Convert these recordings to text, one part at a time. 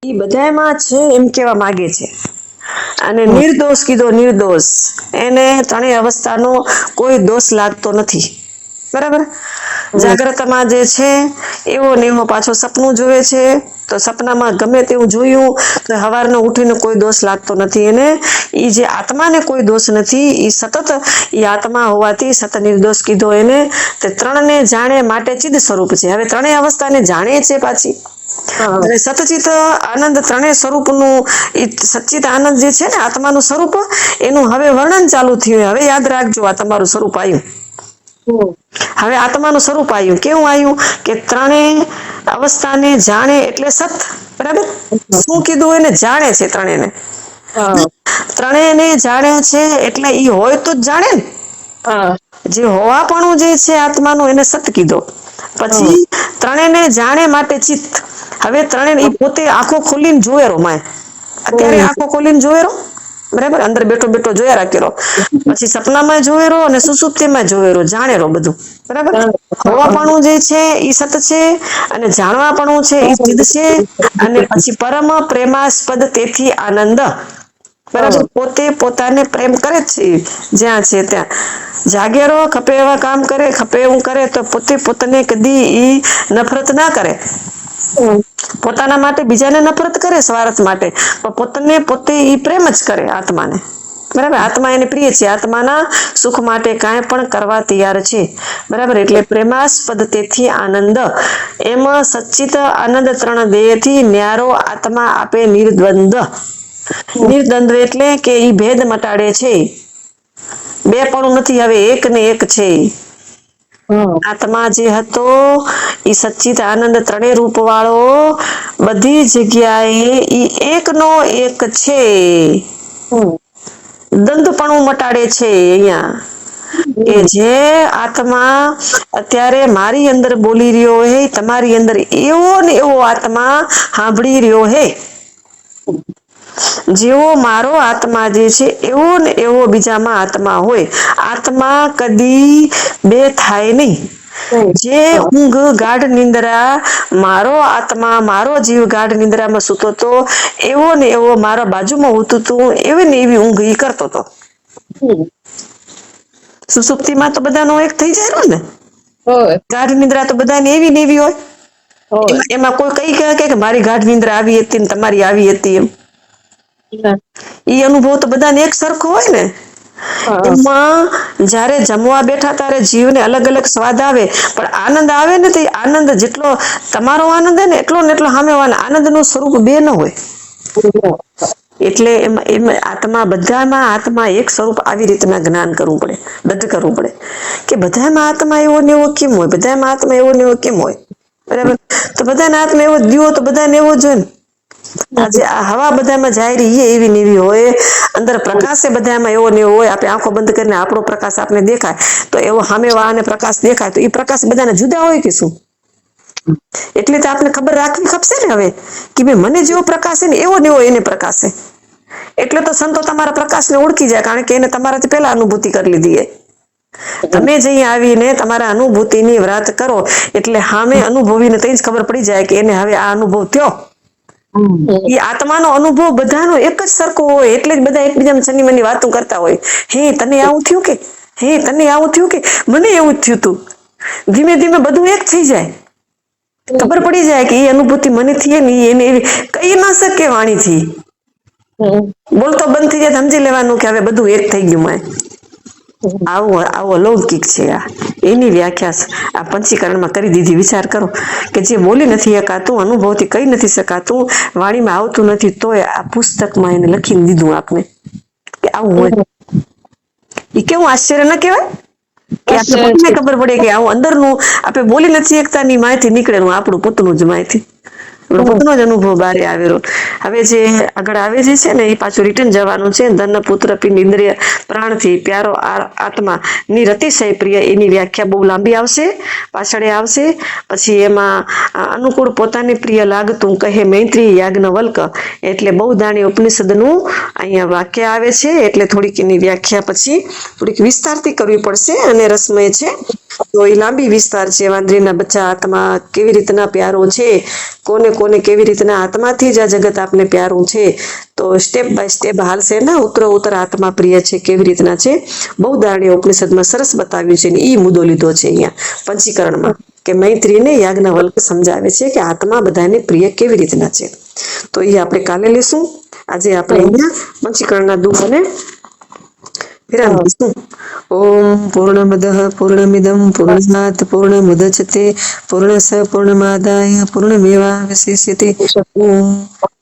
એ બધામાં છે એમ કેવા માંગે છે. અને નિર્દોષ કીધો, નિર્દોષ એને ત્રણેય અવસ્થાનો કોઈ દોષ લાગતો નથી. બરાબર. જાગ્રતમાં જે છે એવો ને એવો પાછો સપનું જોવે છે, તો સપનામાં ગમે તેવું જોયું તો સવારનો ઉઠીને કોઈ દોષ લાગતો નથી એને. ઈ જે આત્માને કોઈ દોષ નથી, ઈ સતત ઈ આત્મા હોવાથી સતત નિર્દોષ કીધો એને. તે ત્રણને જાણે માટે ચિદ સ્વરૂપ છે. હવે ત્રણેય અવસ્થાને જાણે છે પાછી. અને સતચિત આનંદ ત્રણેય સ્વરૂપનું સચ્ચિત આનંદ જે છે ને આત્માનું સ્વરૂપ, એનું હવે વર્ણન ચાલુ થયું. હવે યાદ રાખજો, આ તમારું સ્વરૂપ આવ્યું. હવે આત્માનું સ્વરૂપ આવ્યું. કેવું આવ્યું? કે ત્રણેય અવસ્થાને જાણે એટલે સત. બરાબર. શું કીધું? એને જાણે છે ત્રણેયને. ત્રણેયને જાણે છે એટલે ઈ હોય તો જ જાણે ને. જે હોવાપણું જે છે આત્માનું, એને સત કીધો. પછી ત્રણેયને જાણે માટે ચિત્ત. હવે ત્રણેય ઈ પોતે આંખો ખોલીને જોયેરો માય. અત્યારે આંખો ખોલીને જોયેરો, બરાબર. અંદર બેઠો બેઠો જોયા રાખેલો. પછી સપનામાં જોયેરો અને સુસુપ્તિમાં જોયેરો, જાણેરો બધું. બરાબર. હોવાપણું જે છે ઈ સત છે, અને જાણવાપણું છે ઈ ચિદ છે. અને પછી પરમ પ્રેમાસ્પદ તેથી આનંદ. બરાબર. પોતે પોતાને પ્રેમ કરે જ છે જ્યાં છે ત્યાં. જાગેરો ખપે એવા કામ કરે, ખપે એવું કરે તો પોતે પોતાને કદી ઈ નફરત ના કરે. પોતાના માટે બીજાને નફરત કરે, સ્વાર્થ માટે, પણ પોતાને પોતે ઈ પ્રેમ જ કરે આત્માને. બરાબર. આત્મા એને પ્રિય છે. આત્માના સુખ માટે કાંઈ પણ કરવા તૈયાર છે. બરાબર. એટલે પ્રેમાસ્પદ તેથી આનંદ. એમાં સચ્ચિત આનંદ ત્રણ દેહથી ન્યારો આત્મા આપે નિર્દ્વંદ. નિર્દ્વંદ્વ એટલે કે ઈ ભેદ મટાડે છે. બે પણ નથી, હવે એક ને એક છે. આત્મા જે હતો ઈ સચ્ચિત આનંદ ત્રણેય રૂપ વાળો બધી જગ્યાએ ઈ એકનો એક છે. દ્વંદ્વપણું મટાડે છે અહીંયા. કે જે આત્મા અત્યારે મારી અંદર બોલી રહ્યો હે, તમારી અંદર એવો ને એવો આત્મા સાંભળી રહ્યો હે. જેવો મારો આત્મા જે છે એવો ને એવો બીજામાં આત્મા હોય. આત્મા કદી બે થાય નહીં. જે ઊંઘ ગાઢ નિંદ્રા મારો આત્મા, મારો જીવ ગાઢ નિંદ્રામાં સૂતો તો, એવો ને એવો મારા બાજુમાં હોતું તું, એવી ને એવી ઊંઘ ઈ કરતો હતો. સુસુપ્તિમાં તો બધાનો એક થઈ જાય ને. ગાઢ નિંદ્રા તો બધાને એવી ને એવી હોય. એમાં કોઈ કઈ કહે કે મારી ગાઢ નિંદ્રા આવી હતી ને તમારી આવી હતી એમ. ઈ અનુભવ તો બધાને એક સરખો હોય ને. એમાં જયારે જમવા બેઠા ત્યારે જીવને અલગ અલગ સ્વાદ આવે, પણ આનંદ આવે ને, તો આનંદ જેટલો તમારો આનંદ હે ને એટલો ને એટલો સામેવાળાનો આનંદનું સ્વરૂપ બે ન હોય. એટલે એમાં આત્મા, બધામાં આત્મા એક સ્વરૂપ, આવી રીતના જ્ઞાન કરવું પડે, બધું કરવું પડે. કે બધામાં આત્મા એવો ને એવો કેમ હોય? બધામાં આત્મા એવો ને એવો કેમ હોય? બરાબર. તો બધાને આત્મા એવો દીવો તો બધાને એવો જ હોય ને. આજે આ હવા બધામાં જાય રહી એ એવી ને એવી હોય, અંદર પ્રકાશ બધામાં એવો ને એવો હોય. આપણે આંખો બંધ કરીને આપણો પ્રકાશ આપને દેખાય, તો એવો સામેવાળાને પ્રકાશ દેખાય, તો એ પ્રકાશ બધાને જુદા હોય કે શું? એટલે તો આપણે ખબર રાખવી ખપશે ને હવે, કે ભાઈ મને જેવો પ્રકાશ છે ને એવો એને પ્રકાશ છે. એટલે તો સંતો તમારા પ્રકાશને ઓળખી જાય, કારણ કે એને તમારાથી પહેલા અનુભૂતિ કરી લીધી છે. તમે જ અહીં આવીને તમારા અનુભૂતિની વાત કરો એટલે સામે અનુભવીને તઈ જ ખબર પડી જાય કે એને હવે આ અનુભવ થયો. એ આત્માનો અનુભવ બધાનો એક જ સરખો હોય, એટલે જ બધા એકબીજામાં સની મની વાતો કરતા હોય. હે તને આવું થયું કે, હે તને આવું થયું કે, મને એવું જ થયું તું. ધીમે ધીમે બધું એક થઈ જાય. ખબર પડી જાય કે એ અનુભૂતિ મને થઈ ને એને એવી કહી ના શકે વાણીથી. બોલતો બંધ થઈ જાય, સમજી લેવાનું કે હવે બધું એક થઈ ગયું. માં આવો અલૌકિક છે. આ એની વ્યાખ્યા આ પંચીકરણમાં કરી દીધી. વિચાર કરો કે જે બોલી નથી શકાતું, અનુભવથી કહી નથી શકાતું, વાણીમાં આવતું નથી, તોય આ પુસ્તકમાં એને લખીને દીધું આપને કે આવું હોય. એ કેવું આશ્ચર્ય ન કહેવાય? કે આપણે પોતાને ખબર પડે કે આવું અંદરનું આપણે બોલી નથી શકતા ની માહિતી નીકળેલું આપણું પોતાનું જ માહિતી, પોતાનો જ અનુભવ બારે આવેલો. હવે જે આગળ આવે છે ને એ પાછું રિટર્ન જવાનું છે. ધન પુત્ર પિંડ ઇન્દ્રિય પ્રાણથી પ્યારો આત્મા ની રતિશય પ્રિય, એની વ્યાખ્યા બહુ લાંબી આવશે, પાછળ આવશે. પછી એમાં અનુકૂળ પોતાને પ્રિય લાગતું કહે મૈત્રી યાજ્ઞવલ્ક, એટલે બહુ દાણી ઉપનિષદનું અહીંયા વાક્ય આવે છે. એટલે થોડીક એની વ્યાખ્યા પછી થોડીક વિસ્તારથી કરવી પડશે, અને રસમય છે તો એ લાંબી વિસ્તાર છે. વાંદરીના બચ્ચા આત્મા કેવી રીતના પ્યારો છે, કોને લોકોને કેવી રીતના આત્માથી જ આ જગત આપને પ્યારું છે, તો સ્ટેપ બાય સ્ટેપ હાલશે ને ઉત્તર આત્મા પ્રિય છે કેવી રીતના છે, બહુ દારણીય ઉપનિષદમાં સરસ બતાવ્યું છે ને ઈ મુદ્દો લીધો છે અહીંયા પંચીકરણમાં, કે મૈત્રીને યાજ્ઞવલ્ક સમજાવે છે કે આત્મા બધાને પ્રિય કેવી રીતના છે. તો એ આપણે કાલે લેશું. આજે આપણે અહીંયા પંચીકરણના દુઃખોને વિરામ દઈશું. ઓમ પૂર્ણમદ પૂર્ણમિદમ પૂર્ણાત પૂર્ણમુદચ્યતે પૂર્ણસ પૂર્ણમાદાય પૂર્ણમેવાવશિષ્યતે. ઓમ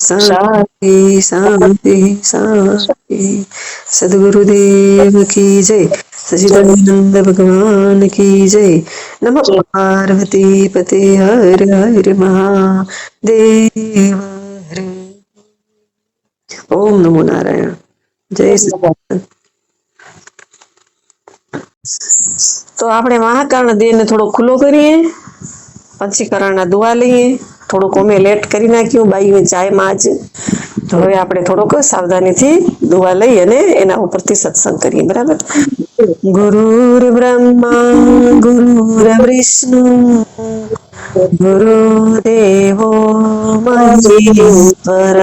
શાંતિ શાંતિ શાંતિ. સદગુરુદેવ કી જય. સચિદાનંદ ભગવાન કી જય. નમઃ પાર્વતી પતે હર હર મહાદેવ હર. ઓમ નમો નારાયણ. જય સચિદાનંદ. તો આપણે મહાકાળ દેહને થોડો ખુલ્લો કરીએ, પંચીકરણના દુઆ લઈએ. થોડુંક અમે લેટ કરી નાખ્યું બાઈ ચાયમાં જ, તો હવે આપણે થોડોક સાવધાનીથી દુઆ લઈ અને એના ઉપરથી સત્સંગ કરીએ. બરાબર. ગુરુર બ્રહ્મા ગુરુર વિષ્ણુ ગુરુદેવો મહેશ્વર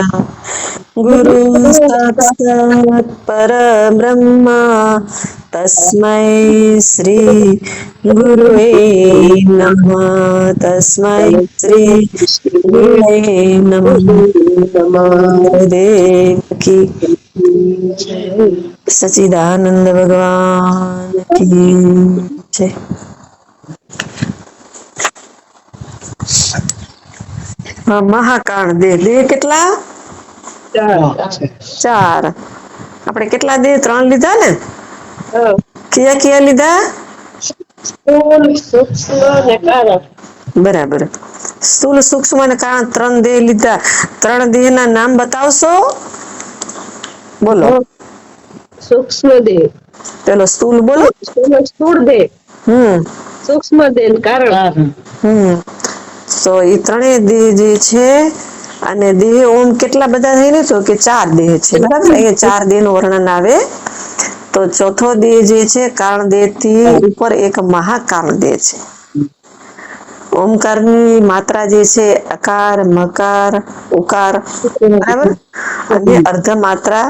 ગુરુ સાક્ષાત પરબ્રહ્મા તસ્મૈ શ્રી ગુરુવે નમઃ. તસ્મૈ શ્રી ગુરુવે નમઃ. દેવ કી સચિદાનંદ ભગવાન કી જય. મહાકાળ દેહ કેટલા? 4. આપણે કેટલા દેહ? 3 લીધા ને? કયા કયા લીધા? સ્થૂલ, સૂક્ષ્મ અને કારણ. બરાબર. સ્થૂલ, સૂક્ષ્મ અને કારણ 3 દેહ લીધા. 3 દેહ ના નામ બતાવશો? બોલો. સૂક્ષ્મ દેહ. પેલો સ્થૂલ બોલો. સ્થૂળ દેહ. સૂક્ષ્મ દેહ કારણ. તો એ 3 દેહ જે છે, અને દેહ ઓમ કેટલા બધા થઈને તો કે 4 દેહ છે. બરાબર. અહીંયા 4 દેહ નું વર્ણન આવે. તો ચોથો દેહ જે છે કારણ દેહ થી ઉપર એક મહાકાળ દેહ છે. ઓમકારની માત્રા જે છે અકાર, મકાર, ઉકાર. બરાબર. અને અર્ધ માત્રા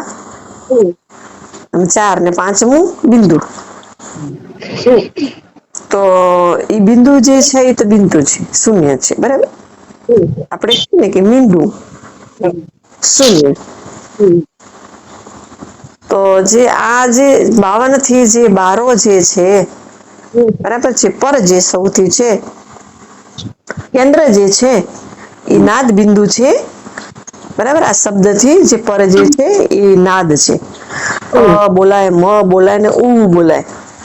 4 ને 5મું બિંદુ. તો ઈ બિંદુ જે છે એ તો બિંદુ છે, શૂન્ય છે. બરાબર. આપણે કહીએ ને કે મીંડું શૂન્ય. તો જે આ જે 52 થી જે બારો જે છે, બરાબર છે, પર જે સૌથી છે, કેન્દ્ર જે છે એ નાદ બિંદુ છે. બરાબર. આ શબ્દથી જે પર જે છે એ નાદ છે. અ બોલાય, મ બોલાય ને ઉ બોલાય.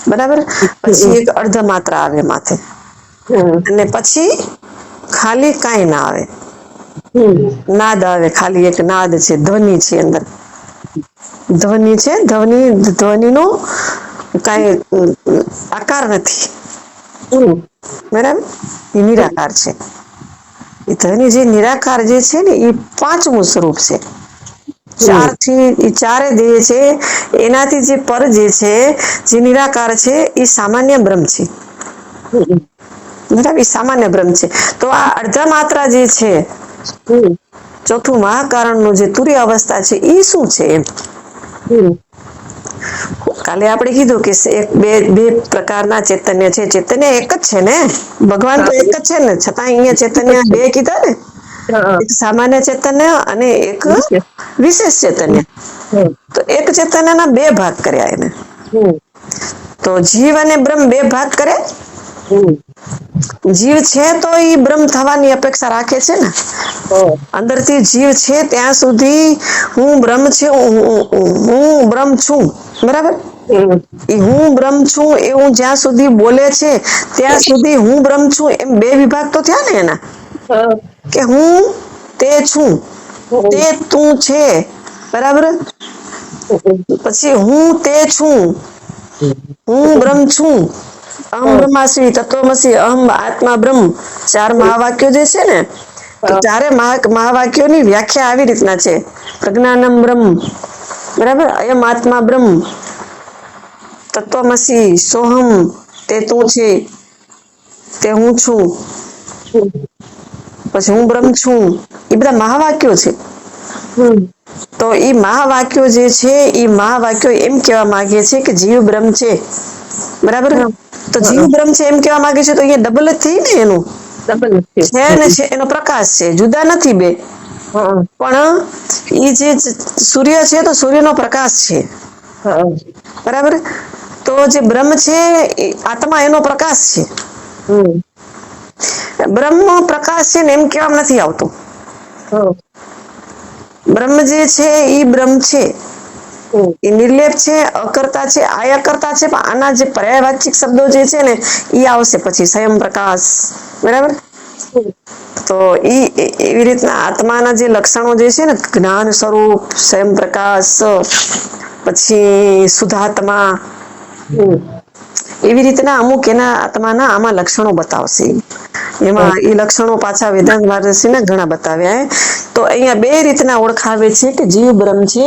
બરાબર. પછી એક અર્ધ માત્રા આવે માથે, અને પછી ખાલી કાંઈ ના આવે. નાદ આવે, ખાલી એક નાદ છે, ધ્વનિ છે અંદર. ધ્વનિ છે. ધ્વનિ નો કઈ આકાર નથી. બરાબર. એ નિરાકાર છે. એ ધ્વનિ જે નિરાકાર જે છે ને એ 5મું સ્વરૂપ છે. 4 થી એ 4 દેહ છે, એનાથી જે પર જે છે, જે નિરાકાર છે, એ સામાન્ય બ્રહ્મ છે. બરાબર. સામાન્ય બ્રહ્મ છે. તો આ અર્ધ માત્રા જે છે, ચોથું મહાકારણ નું જે તુર્ય અવસ્થા છે, એ શું છે એમ. કાલે આપણે કીધું કે બે પ્રકારના ચૈતન્ય છે. ચૈતન્ય એક જ છે ને, ભગવાન તો એક જ છે ને, છતાં અહીંયા ચૈતન્ય 2 કીધા ને. એક સામાન્ય ચૈતન્ય અને એક વિશેષ ચૈતન્ય. તો એક ચૈતન્યના 2 ભાગ કર્યા એને. તો જીવ અને બ્રહ્મ 2 ભાગ કરે. જીવ છે તો ઈ બ્રહ્મ થવાની અપેક્ષા રાખે છે ને. અંદરથી જીવ છે ત્યાં સુધી હું બ્રહ્મ હું બ્રહ્મ છું. બરાબર. એ હું બ્રહ્મ છું એવું જ્યાં સુધી બોલે છે, ત્યાં સુધી હું બ્રહ્મ છું એમ 2 વિભાગ તો થયા ને એના. કે હું તે છું, તે તું છે. બરાબર. પછી હું તે છું, હું બ્રહ્મ છું. અહમ બ્રહ્માસ્મિ તત્વમસી અહમ આત્મા બ્રહ્મ. 4 મહાવાક્યો જે છે ને, તો 4 મહાવાક્યોની વ્યાખ્યા આવી રીતના છે. પ્રજ્ઞાનમ બ્રહ્મ. બરાબર. અયમ આત્મા બ્રહ્મ. તત્વમસી સોહમ. તે તું છે, તે હું છું. પછી હું બ્રહ્મ છું, એ બધા મહાવાક્યો છે. તો એ મહાવાક્યો જે છે એ મહાવાક્યો એમ કહેવા માંગે છે કે જીવ બ્રહ્મ છે, બરાબર. તો જીવ બ્રહ્મ છે એમ કહેવા માંગે છે તો અહીંયા ડબલ જ થઈ ને એનું છે ને છે એનો પ્રકાશ છે, જુદા નથી બે. પણ એ જે સૂર્ય છે તો સૂર્યનો પ્રકાશ છે, બરાબર. તો જે બ્રહ્મ છે એ આત્મા એનો પ્રકાશ છે. બ્રહ્મનો પ્રકાશ છે ને એમ કહેવામાં નથી આવતું. બ્રહ્મ જે છે એ બ્રહ્મ છે, એ નિર્લેપ છે, અકર્તા છે, આયકર્તા છે. પણ આના જે પર્યાયવાચિક શબ્દો જે છે ને એ આવશે પછી, સ્વયં પ્રકાશ, બરાબર. તો એવી રીતના આત્માના જે લક્ષણો જે છે ને, જ્ઞાન સ્વરૂપ, સ્વયં પ્રકાશ, પછી શુદ્ધાત્મા, એવી રીતના અમુક એના આત્માના આમાં લક્ષણો બતાવશે. એમાં એ લક્ષણો પાછા વેદાંત મહર્ષિને ઘણા બતાવ્યા. તો અહીંયા બે રીતના ઓળખાવે છે કે જીવ બ્રહ્મ છે.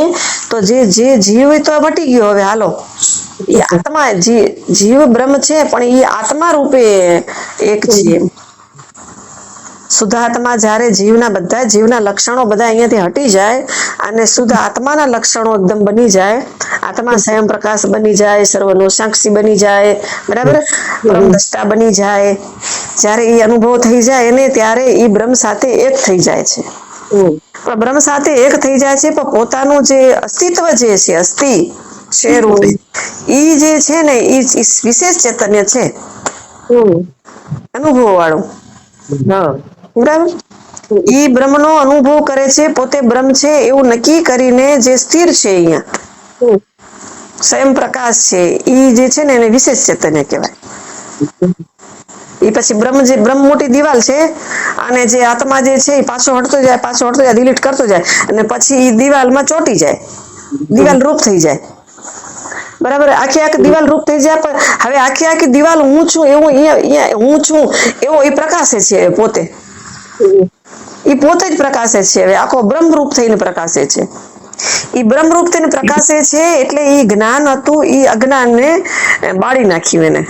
તો જે જીવ તો મટી ગયો, હવે હાલો એ આત્મા જીવ બ્રહ્મ છે પણ એ આત્મા રૂપે એક છે. શુદ્ધાત્મા જ્યારે જીવના બધા જીવના લક્ષણો બધા અહીંયાથી હટી જાય અને શુદ્ધ આત્માના લક્ષણો એકદમ બની જાય, આત્મા સ્વયં પ્રકાશ બની જાય, સર્વનો સાક્ષી બની જાય, બરાબર, બ્રહ્મદ્રષ્ટા બની જાય. જ્યારે એ અનુભવ થઈ જાય એને ત્યારે એ બ્રહ્મ સાથે એક થઈ જાય છે. પણ બ્રહ્મ સાથે એક થઈ જાય છે પણ પોતાનું જે અસ્તિત્વ જે છે, અસ્થિ છે રૂપે, ઈ જે છે ને એ વિશેષ ચૈતન્ય છે, અનુભવ વાળું, બરાબર. ઈ બ્રહ્મનો અનુભવ કરે છે, પોતે બ્રહ્મ છે એવું નક્કી કરીને જે સ્થિર છે અહીંયા, સ્વયં પ્રકાશ છે, ઈ જે છે ને એને વિશેષ ચૈતન્ય કહેવાય. એ પછી બ્રહ્મ મોટી દિવાલ છે અને જે આત્મા જે છે એ પાછો હટતો જાય, ડિલીટ કરતો જાય અને પછી એ દિવાલમાં ચોંટી જાય, દિવાલ રૂપ થઈ જાય, બરાબર. આખી દિવાલ રૂપ થઈ જાય. પણ હવે આખી દિવાલ હું છું એવું, હું છું એવો એ પ્રકાશે છે પોતે, એ પોતે જ પ્રકાશે છે. હવે આખો બ્રહ્મરૂપ થઈને પ્રકાશે છે. એ બ્રહ્મરૂપ થઈને પ્રકાશે છે એટલે એ જ્ઞાન હતું એ અજ્ઞાનને બાળી નાખ્યું એને.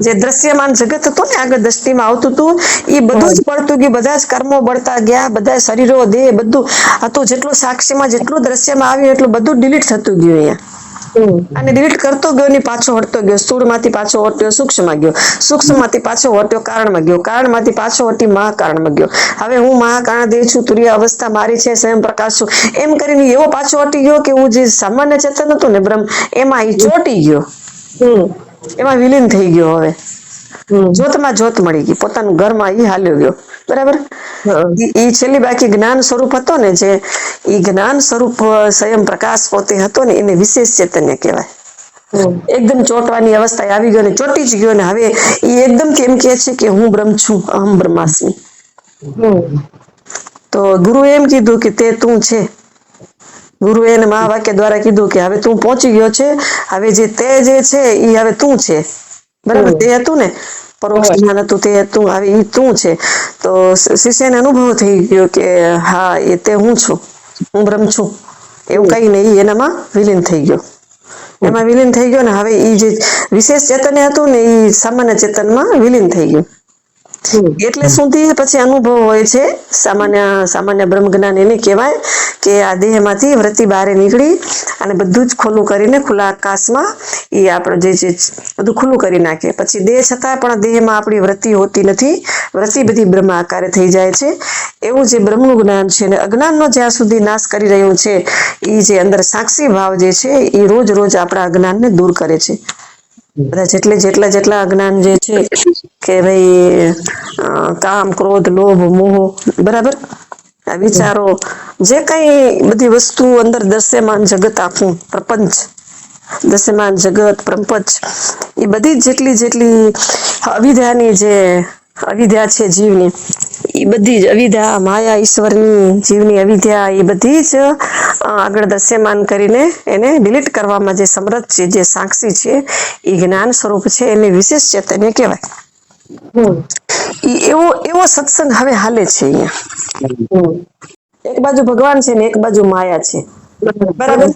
જે દ્રશ્યમાન જગત હતું ને આગળ દ્રષ્ટિમાં આવતું હતું એ બધું જ બળતું ગયું, બધા જ કર્મો બળતા ગયા, બધા શરીરો, દેહ બધું હતું. જેટલું સાક્ષીમાં જેટલું દ્રશ્યમાં આવ્યું એટલું બધું ડિલીટ થતું ગયું અહીંયા. અને ડિલીટ કરતો ગયો ને પાછો હટતો ગયો. સ્થૂળમાંથી પાછો હટ્યો સૂક્ષ્મમાં ગયો, સૂક્ષ્મમાંથી પાછો હટ્યો કારણમાં ગયો, કારણમાંથી પાછો હટી મહાકારણમાં ગયો. હવે હું મહાકારણ દેહ છું, તુર્ય અવસ્થા મારી છે, સ્વયં પ્રકાશ છું, એમ કરીને એવો પાછો હટી ગયો કે હું જે સામાન્ય ચેતન હતું ને બ્રહ્મ, એમાં એ ચોટી ગયો, એમાં વિલીન થઈ ગયો. હવે જોતમાં જોત મળી ગઈ, પોતાનું ઘરમાં એ હાલ્યો ગયો, બરાબર. એ છેલ્લી બાકી જ્ઞાન સ્વરૂપ હતો ને, જે એ જ્ઞાન સ્વરૂપ સ્વયં પ્રકાશ પોતે હતો ને એને વિશેષ ચૈતન્ય કહેવાય. એકદમ ચોટવાની અવસ્થા આવી ગયો ને ચોટી જ ગયો ને હવે એ એકદમ કેમ કે છે કે હું બ્રહ્મ છું, અહમ બ્રહ્માસ્મિ. તો ગુરુ એમ કીધું કે તે તું છે. ગુરુ એને મહાવાક્ય દ્વારા કીધું કે હવે તું પહોંચી ગયો છે, હવે જે તે જે છે એ હવે તું છે, બરાબર. તે હતું ને પરોક્ષ જ્ઞાન હતું, તે હતું, હવે એ તું છે. તો શિષ્યને અનુભવ થઈ ગયો કે હા એ તે હું છું, હું બ્રહ્મ છું એવું કઈ નહીં, એનામાં વિલીન થઈ ગયો. એમાં વિલીન થઈ ગયો ને હવે એ જે વિશેષ ચેતન્ય હતું ને એ સામાન્ય ચેતનમાં વિલીન થઈ ગયું. એટલે સુધી પછી અનુભવ હોય છે સામાન્ય બ્રહ્મ જ્ઞાન એને કહેવાય કે આ દેહમાંથી વૃત્તિ બહાર નીકળી અને બધું જ ખુલ્લું કરીને ખુલ્લા આકાશમાં એ આપણે જે બધું ખુલ્લું કરી નાખે. પછી દેહ છતાં પણ દેહમાં આપણી વૃત્તિ હોતી નથી, વૃત્તિ બધી બ્રહ્મ આકારે થઈ જાય છે. એવું જે બ્રહ્મનું જ્ઞાન છે ને અજ્ઞાનનો જ્યાં સુધી નાશ કરી રહ્યું છે, એ જે અંદર સાક્ષી ભાવ જે છે એ રોજ રોજ આપણા અજ્ઞાનને દૂર કરે છે. બધા જેટલા અજ્ઞાન જે છે કે ભાઈ કામ, ક્રોધ, લોભ, મોહ, બરાબર, આ વિચારો, જે કઈ બધી વસ્તુ અંદર દૃશ્યમાન જગત આખું પ્રપંચ, દૃશ્યમાન જગત પ્રપંચ, એ બધી જેટલી અવિદ્યાની જે અવિદ્યા છે જીવની, એ બધી જ અવિદ્યા, માયા ઈશ્વરની જીવની અવિદ્યા, એ બધી જ આગળ દૃશ્યમાન કરીને એને ડિલીટ કરવામાં જે સમર્થ છે, જે સાક્ષી છે, એ જ્ઞાન સ્વરૂપ છે, એને વિશેષ ચૈતન્ય કહેવાય. એવો સત્સંગ હવે હાલે છે અહીંયા. એક બાજુ ભગવાન છે ને એક બાજુ માયા છે, બરાબર.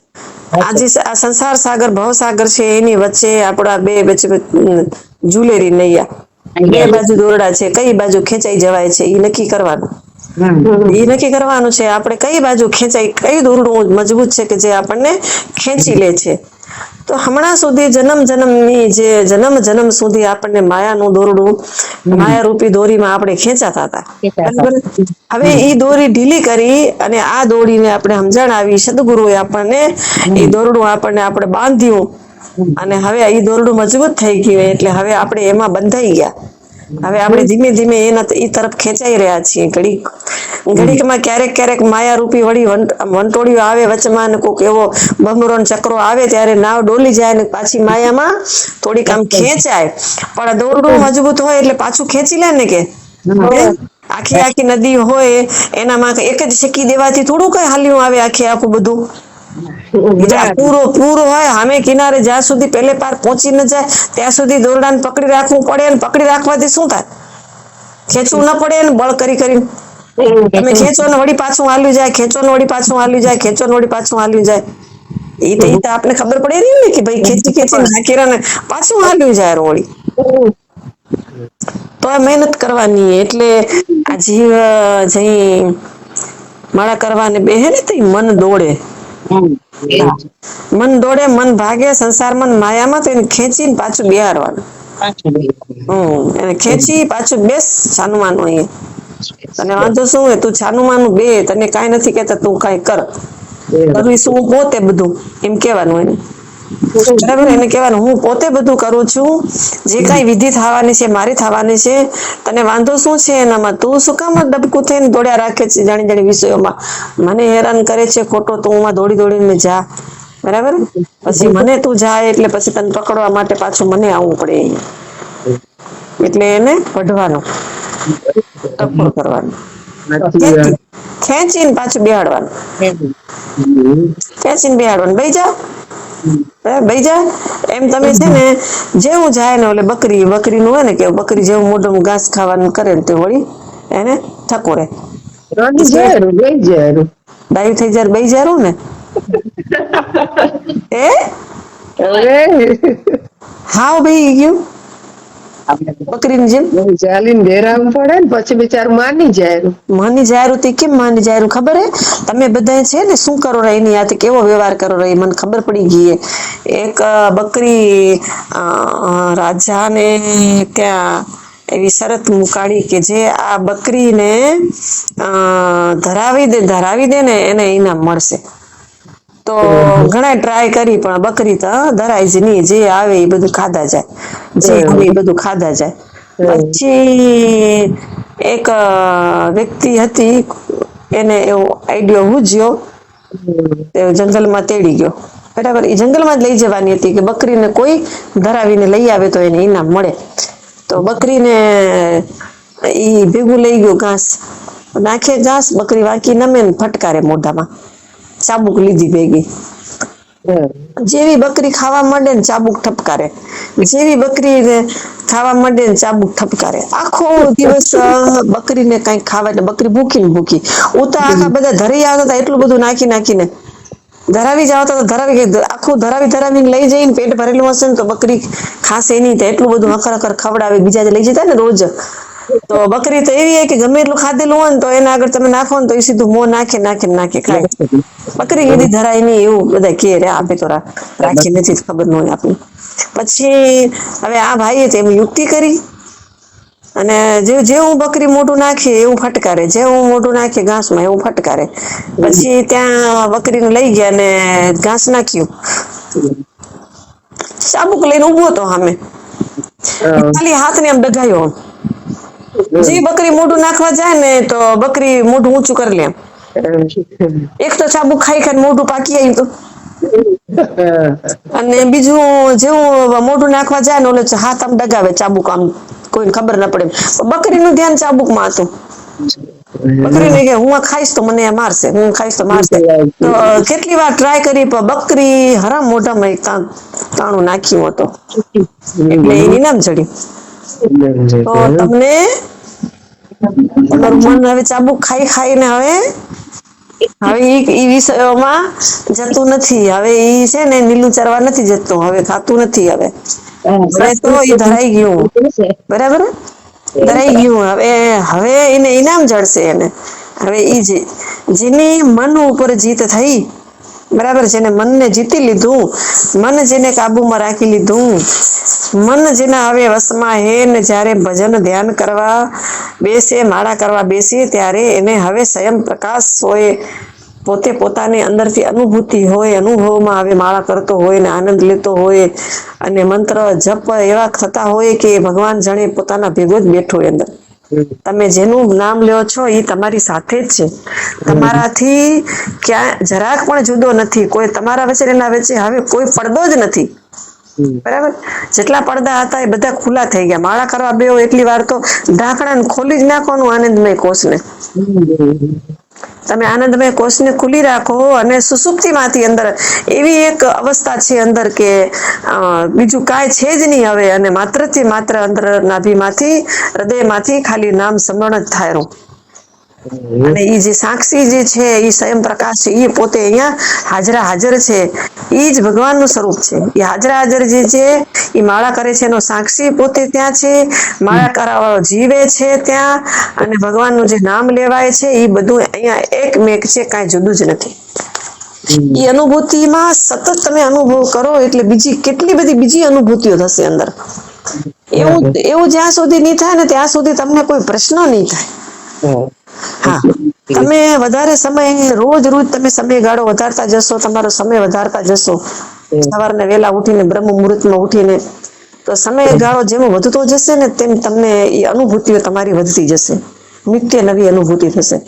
આજે આ સંસાર સાગર ભવસાગર છે એની વચ્ચે આપણા બે વચ્ચે ઝૂલેરી નૈયા, બે બાજુ દોરડા છે, કઈ બાજુ ખેંચાઈ જવાય છે એ નક્કી કરવાનું. એ નક્કી કરવાનું છે આપણે કઈ બાજુ ખેંચાઈ, કઈ દોરડું મજબૂત છે કે જે આપણને ખેંચી લે છે. તો હમણાં સુધી જન્મ સુધી આપણને માયાનું દોરડું, માયારૂપી દોરીમાં આપણે ખેંચાતા હતા. બરાબર. હવે એ દોરી ઢીલી કરી અને આ દોરીને આપણે સમજણ આવી, સદગુરુએ આપણને એ દોરડું આપણે બાંધ્યું અને હવે એ દોરડું મજબૂત થઈ ગયું એટલે હવે આપણે એમાં બંધાઈ ગયા. હવે આપણે ધીમે ધીમે એ તરફ ખેંચાઈ રહ્યા છીએ. ઘડીકમાં ક્યારેક માયારૂપી વળી વંટોળીઓ આવે વચમાં, કોક એવો બમરો ચક્રો આવે ત્યારે નાવ ડોલી જાય ને પાછી માયામાં થોડીક આમ ખેંચાય. પણ દોરડું મજબૂત હોય એટલે પાછું ખેંચી લે ને કે આખી નદી હોય એનામાં એક જ શેકી દેવાથી થોડું કઈ હાલ્યું આવે આખું બધું. પૂરો હોય સામે કિનારે જ્યાં સુધી પેલે પાર પહોંચી ન જાય ત્યાં સુધી દોરડાને પકડી રાખવું પડે. ને પકડી રાખવાથી શું થાય? ખેંચવું ન પડે ને બળ કરીને. તમે ખેંચો ને વળી પાછું હાલ્યું જાય, ખેંચો ને વળી પાછું હાલ્યું જાય, ખેંચો ને વળી પાછું હાલ્યું જાય. એ તો આપણે ખબર પડે ને કે ભાઈ ખેંચી નાખી ને પાછું હાલ્યું જાય વળી. તો આ મહેનત કરવાની. એટલે આ જીવ જઈ માળા કરવાને બેહે ને તો મન દોડે. મન દોડે, મન ભાગે સંસારમાં, માયામાં, તો એને ખેંચીને પાછું બેહારવાનું. એને ખેંચી પાછું બેસ છાનું માનું અહીંયા. તને વાંધો શું હોય? તું છાનું માનું બે, તને કઈ નથી કેતા, તું કઈ કર. કરીશું હું પોતે બધું, એમ કેવાનું એને. બરાબર. એને કેવાનું હું પોતે બધું કરું છું, જે કઈ વિધિ થવાની છે મારી થવાની છે, તને વાંધો શું છે એનામાં? તું શું કામ ડબકું થઈને દોડ્યા રાખે છે જાણી વિષયોમાં? મને હેરાન કરે છે ખોટો, તું હું દોડીને જા. બરાબર. પછી મને તું જાય એટલે પછી તને પકડવા માટે પાછું મને આવવું પડે. એટલે એને કઢવાનું, ટકોર કરવાનું, ખેંચીને પાછું બેહાડવાનું. ખેંચીને બેહાડવાનું. બેહી જા એમ. તમે છે ને જેવું જાય ને, ઓલે બકરીનું હોય ને કે બકરી જેવું મોઢું ઘાસ ખાવાનું કરે ને તે વળી એને ઠકોરે. ડાયું થઈ જાય બેહી જારું ને હાવ બેહી ગયું બકરીની જેમ. ચાલીને બેરાવું પડે ને પછી બિચારું માની જાય. તે કેમ માની જાય ખબર હે? તમે બધા છે ને શું કરો રહી એની હાથે કેવો વ્યવહાર કરો રહી મને ખબર પડી ગઈ. એક બકરી રાજાને ત્યાં એવી શરત મુકાડી કે જે આ બકરીને ધરાવી દે ને એને ઇનામ મળશે. તો ઘણા ટ્રાય કરી પણ બકરી તો ધરાય જ નહીં. જે આવે એ બધું ખાધા જાય, જે આવે એ બધું ખાધા જાય. પછી એક વ્યક્તિ હતી, એને એવો આઈડિયો હુજ્યો, જંગલમાં તેડી ગયો. બરાબર. એ જંગલમાં જ લઈ જવાની હતી કે બકરીને કોઈ ધરાવીને લઈ આવે તો એને ઇનામ મળે. તો બકરીને ઈ ભેગું લઈ ગયો ઘાસ, નાખે ઘાસ, બકરી વાંકી નમે ને ફટકારે મોઢામાં, ચાબુક લીધી ભેગી. જેવી બકરી ખાવા માંડે ને ચાબુક ઠપકારે, જેવી બકરી ખાવા માંડે ને ચાબુક ઠપકારે. આખો દિવસ બકરીને કઈ ખાવા, એટલે બકરી ભૂખી. ઉતા આખા બધા ધરી આવતા હતા, એટલું બધું નાખીને ધરાવી જાવ તો આખું ધરાવીને લઈ જઈને પેટ ભરેલું હશે ને તો બકરી ખાશે નહીં. એટલું બધું હકર ખવડાવે. બીજા જે લઈ જતા ને રોજ, તો બકરી તો એવી કે ગમે એટલું ખાધેલું હોય ને તો એના આગળ તમે નાખો ને તો એ સીધું મોં નાખે ખાય. બકરી કીધી ધરાય નહીં એવું બધા કે આપે તો રાખી નથી, ખબર ન હોય આપને. પછી હવે આ ભાઈએ તો એમ યુક્તિ કરી અને જેવું બકરી મોઢું નાખે એવું ફટકારે, જેવું મોઢું નાખે ઘાસમાં એવું ફટકારે. પછી ત્યાં બકરીને લઈ ગયા ને ઘાસ નાખ્યું, ચાબુક લઈને ઉભો હતો સામે, ખાલી હાથને આમ ડગાયો. જે બકરી મોઢું નાખવા જાય ને તો બકરી મોઢું ઊંચું કરી લે. એક તો ચાબુક ખાઈ મોઢું પાકી આવ્યું હતું, અને બીજું જેવું મોઢું નાખવા જાય ને ઓલે હાથ આમ ડગાવે, ચાબુક આમ કોઈને ખબર ના પડે. બકરીનું ધ્યાન ચાબુકમાં હતું. બકરીને કે હું ખાઈશ તો મને મારશે, હું ખાઈશ તો મારશે. તો કેટલી વાર ટ્રાય કરી પણ બકરી હરામ મોઢામાં એક તાણું નાખ્યું હતું, એટલે એની નામ ચડ્યું. તો તમને તમારું મન હવે ચાબુક ખાઈને હવે ઈ વિષયોમાં જતું નથી. હવે ઈ છે ને નીલું ચરવા નથી જતું, હવે ખાતું નથી. હવે હવે તો એ ધરાઈ ગયું, બરાબર, ધરાઈ ગયું. હવે હવે એને ઇનામ જળશે. એને હવે ઈ જેની મન ઉપર જીત થઈ, બરાબર, જેને મનને જીતી લીધું, મન જેને કાબુમાં રાખી લીધું, મન જેના હવે વશમાં હે ને જ્યારે ભજન ધ્યાન કરવા બેસે, માળા કરવા બેસે, ત્યારે એને હવે સ્વયં પ્રકાશ હોય, પોતે પોતાની અંદરથી અનુભૂતિ હોય, અનુભવમાં હવે માળા કરતો હોય ને આનંદ લેતો હોય, અને મંત્ર જપ એવા થતા હોય કે ભગવાન જાણે પોતાના ભેગો જ બેઠો હોય અંદર. તમે જેનું નામ લ્યો છો એ તમારી સાથે જ છે, તમારાથી ક્યાં જરાક પણ જુદો નથી. કોઈ તમારા વચ્ચે એના વચ્ચે હવે કોઈ પડદો જ નથી, બરાબર. જેટલા પડદા હતા એ બધા ખુલ્લા થઈ ગયા. માળા કરવા બેહો એટલી વાર તો ઢાંકણા ખોલી જ નાખવાનું આનંદમય કોષને. તમે આનંદમય કોષને ખુલ્લી રાખો અને સુસુપ્તિમાંથી અંદર એવી એક અવસ્થા છે અંદર કે બીજું કાંઈ છે જ નહીં હવે, અને માત્રથી માત્ર અંદર નાભીમાંથી, હૃદયમાંથી ખાલી નામ સ્મરણ જ થાય. અને એ જે સાક્ષી જે છે એ સ્વયં પ્રકાશ છે, એ પોતે અહીંયા હાજરા હાજર છે. એ જ ભગવાનનું સ્વરૂપ છે. એ હાજરા હાજર જે છે એ માળા કરે છે એનો સાક્ષી પોતે ત્યાં છે, માળા કરાવવાળો જીવે છે ત્યાં, અને ભગવાનનું જે નામ લેવાય છે એ બધું અહીંયા એકમેક છે, કાંઈ જુદું જ નથી. એ અનુભૂતિમાં સતત તમે અનુભવ કરો એટલે બીજી કેટલી બધી બીજી અનુભૂતિઓ થશે અંદર. એવું જ્યાં સુધી નહીં થાય ને ત્યાં સુધી તમને કોઈ પ્રશ્ન નહીં થાય. હા, તમે વધારે સમય રોજ તમે સમયગાળો વધારતા જશો, તમારો સમય વધારતા જશો, સવારને વહેલા ઉઠીને બ્રહ્મ મુહૂર્તમાં ઉઠીને, તો સમયગાળો જેમ વધતો જશે ને તેમ તમને એ અનુભૂતિઓ તમારી વધતી જશે. નિત્ય નવી અનુભૂતિ થશે.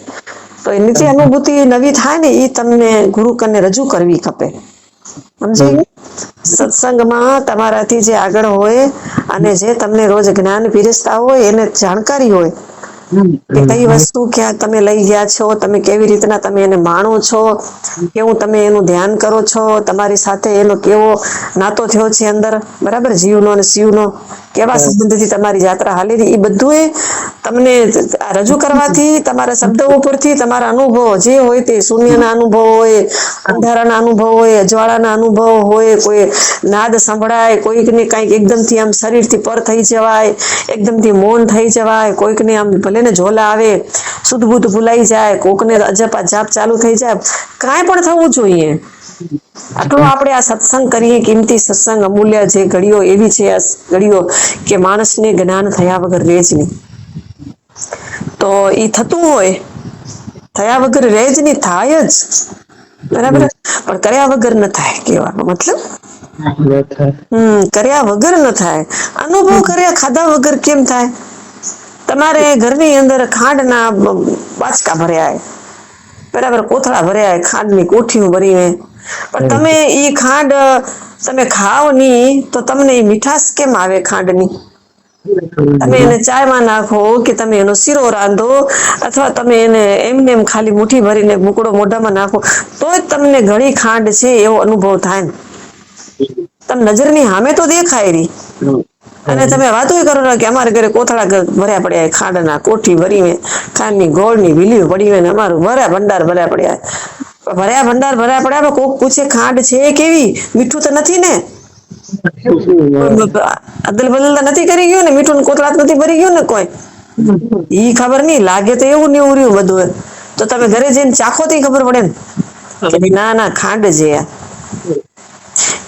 તો એ નિત્ય અનુભૂતિ નવી થાય ને એ તમને ગુરુ કને રજૂ કરવી ખપે. સમજાઈ ગયું? સત્સંગમાં તમારાથી જે આગળ હોય અને જે તમને રોજ જ્ઞાન પીરસતા હોય એને જાણકારી હોય કે કઈ વસ્તુ ક્યાં તમે લઈ ગયા છો, તમે કેવી રીતના તમે એને માણો છો, કેવું તમે એનું ધ્યાન કરો છો, તમારી સાથે એનો કેવો નાતો થયો છે અંદર, બરાબર, જીવનો અને શિવનો કેવા સંબંધથી તમારી યાત્રા હાલી, એ બધું તમને રજૂ કરવાથી તમારા શબ્દો ઉપરથી તમારા અનુભવો જે હોય તે શૂન્યના અનુભવ હોય, અંધારાના અનુભવ હોય, અજવાળાના અનુભવ હોય, કોઈ નાદ સંભળાય, કોઈકને કાંઈક એકદમથી આમ શરીરથી પર થઈ જવાય, એકદમથી મૌન થઈ જવાય, કોઈકને આમ ભલે ને ઝોલા આવે, શુદ્ધ બુદ્ધ ભૂલાઈ જાય, કોકને અજપ જાપ ચાલુ થઈ જાય, કાંઈ પણ થવું જોઈએ. આટલો આપણે આ સત્સંગ કરીએ, કિંમતી સત્સંગ, અમૂલ્ય જે ઘડીઓ એવી છે આ ઘડીઓ કે માણસને જ્ઞાન થયા વગર રહે જ નહીં. તો એ થતું હોય થયા વગર રહે જ નહીં, થાય જ, બરાબર, પણ કર્યા વગર ન થાય કહેવાનો મતલબ. કર્યા વગર ન થાય. અનુભવ કર્યા ખાધા વગર કેમ થાય? તમારે ઘરની અંદર ખાંડના બાચકા ભર્યા, બરાબર, કોથળા ભર્યા, ખાંડની કોઠીઓ ભરીને, પણ તમે એ ખાંડ તમે ખાઓ નહીં તો તમને એ મીઠાશ કેમ આવે ખાંડની? તમે એને ચાયમાં નાખો કે તમે એનો શીરો રાંધો અથવા તમે એને એમને એમ ખાલી મુઠ્ઠી ભરીને મુકડો મોઢામાં નાખો તો જ તમને ઘણી ખાંડ છે એવો અનુભવ થાય. તમે નજરની સામે તો દેખાય રહી અને તમે વાતો કરો કે અમારે ઘરે કોથળા ભર્યા પડ્યા, ખાંડના કોઠી ભરીને, ખાંડની ગોળની વીલીઓ પડી હોય ને અમારું ભર્યા ભંડાર ભર્યા પડ્યા. ભર્યા ભંડાર ભર્યા પડ્યા, કોક પૂછે ખાંડ છે કેવી? મીઠું તો નથી ને? અદલ બદલ નથી કરી ગયું ને? મીઠું કોથળા નથી ભરી ગયું ને કોઈ? ઈ ખબર નહીં, લાગે તો એવું ને એવું રહ્યું બધું. તો તમે ઘરે જઈને ચાખો તો ખબર પડે ને કે ના ના ખાંડ છે.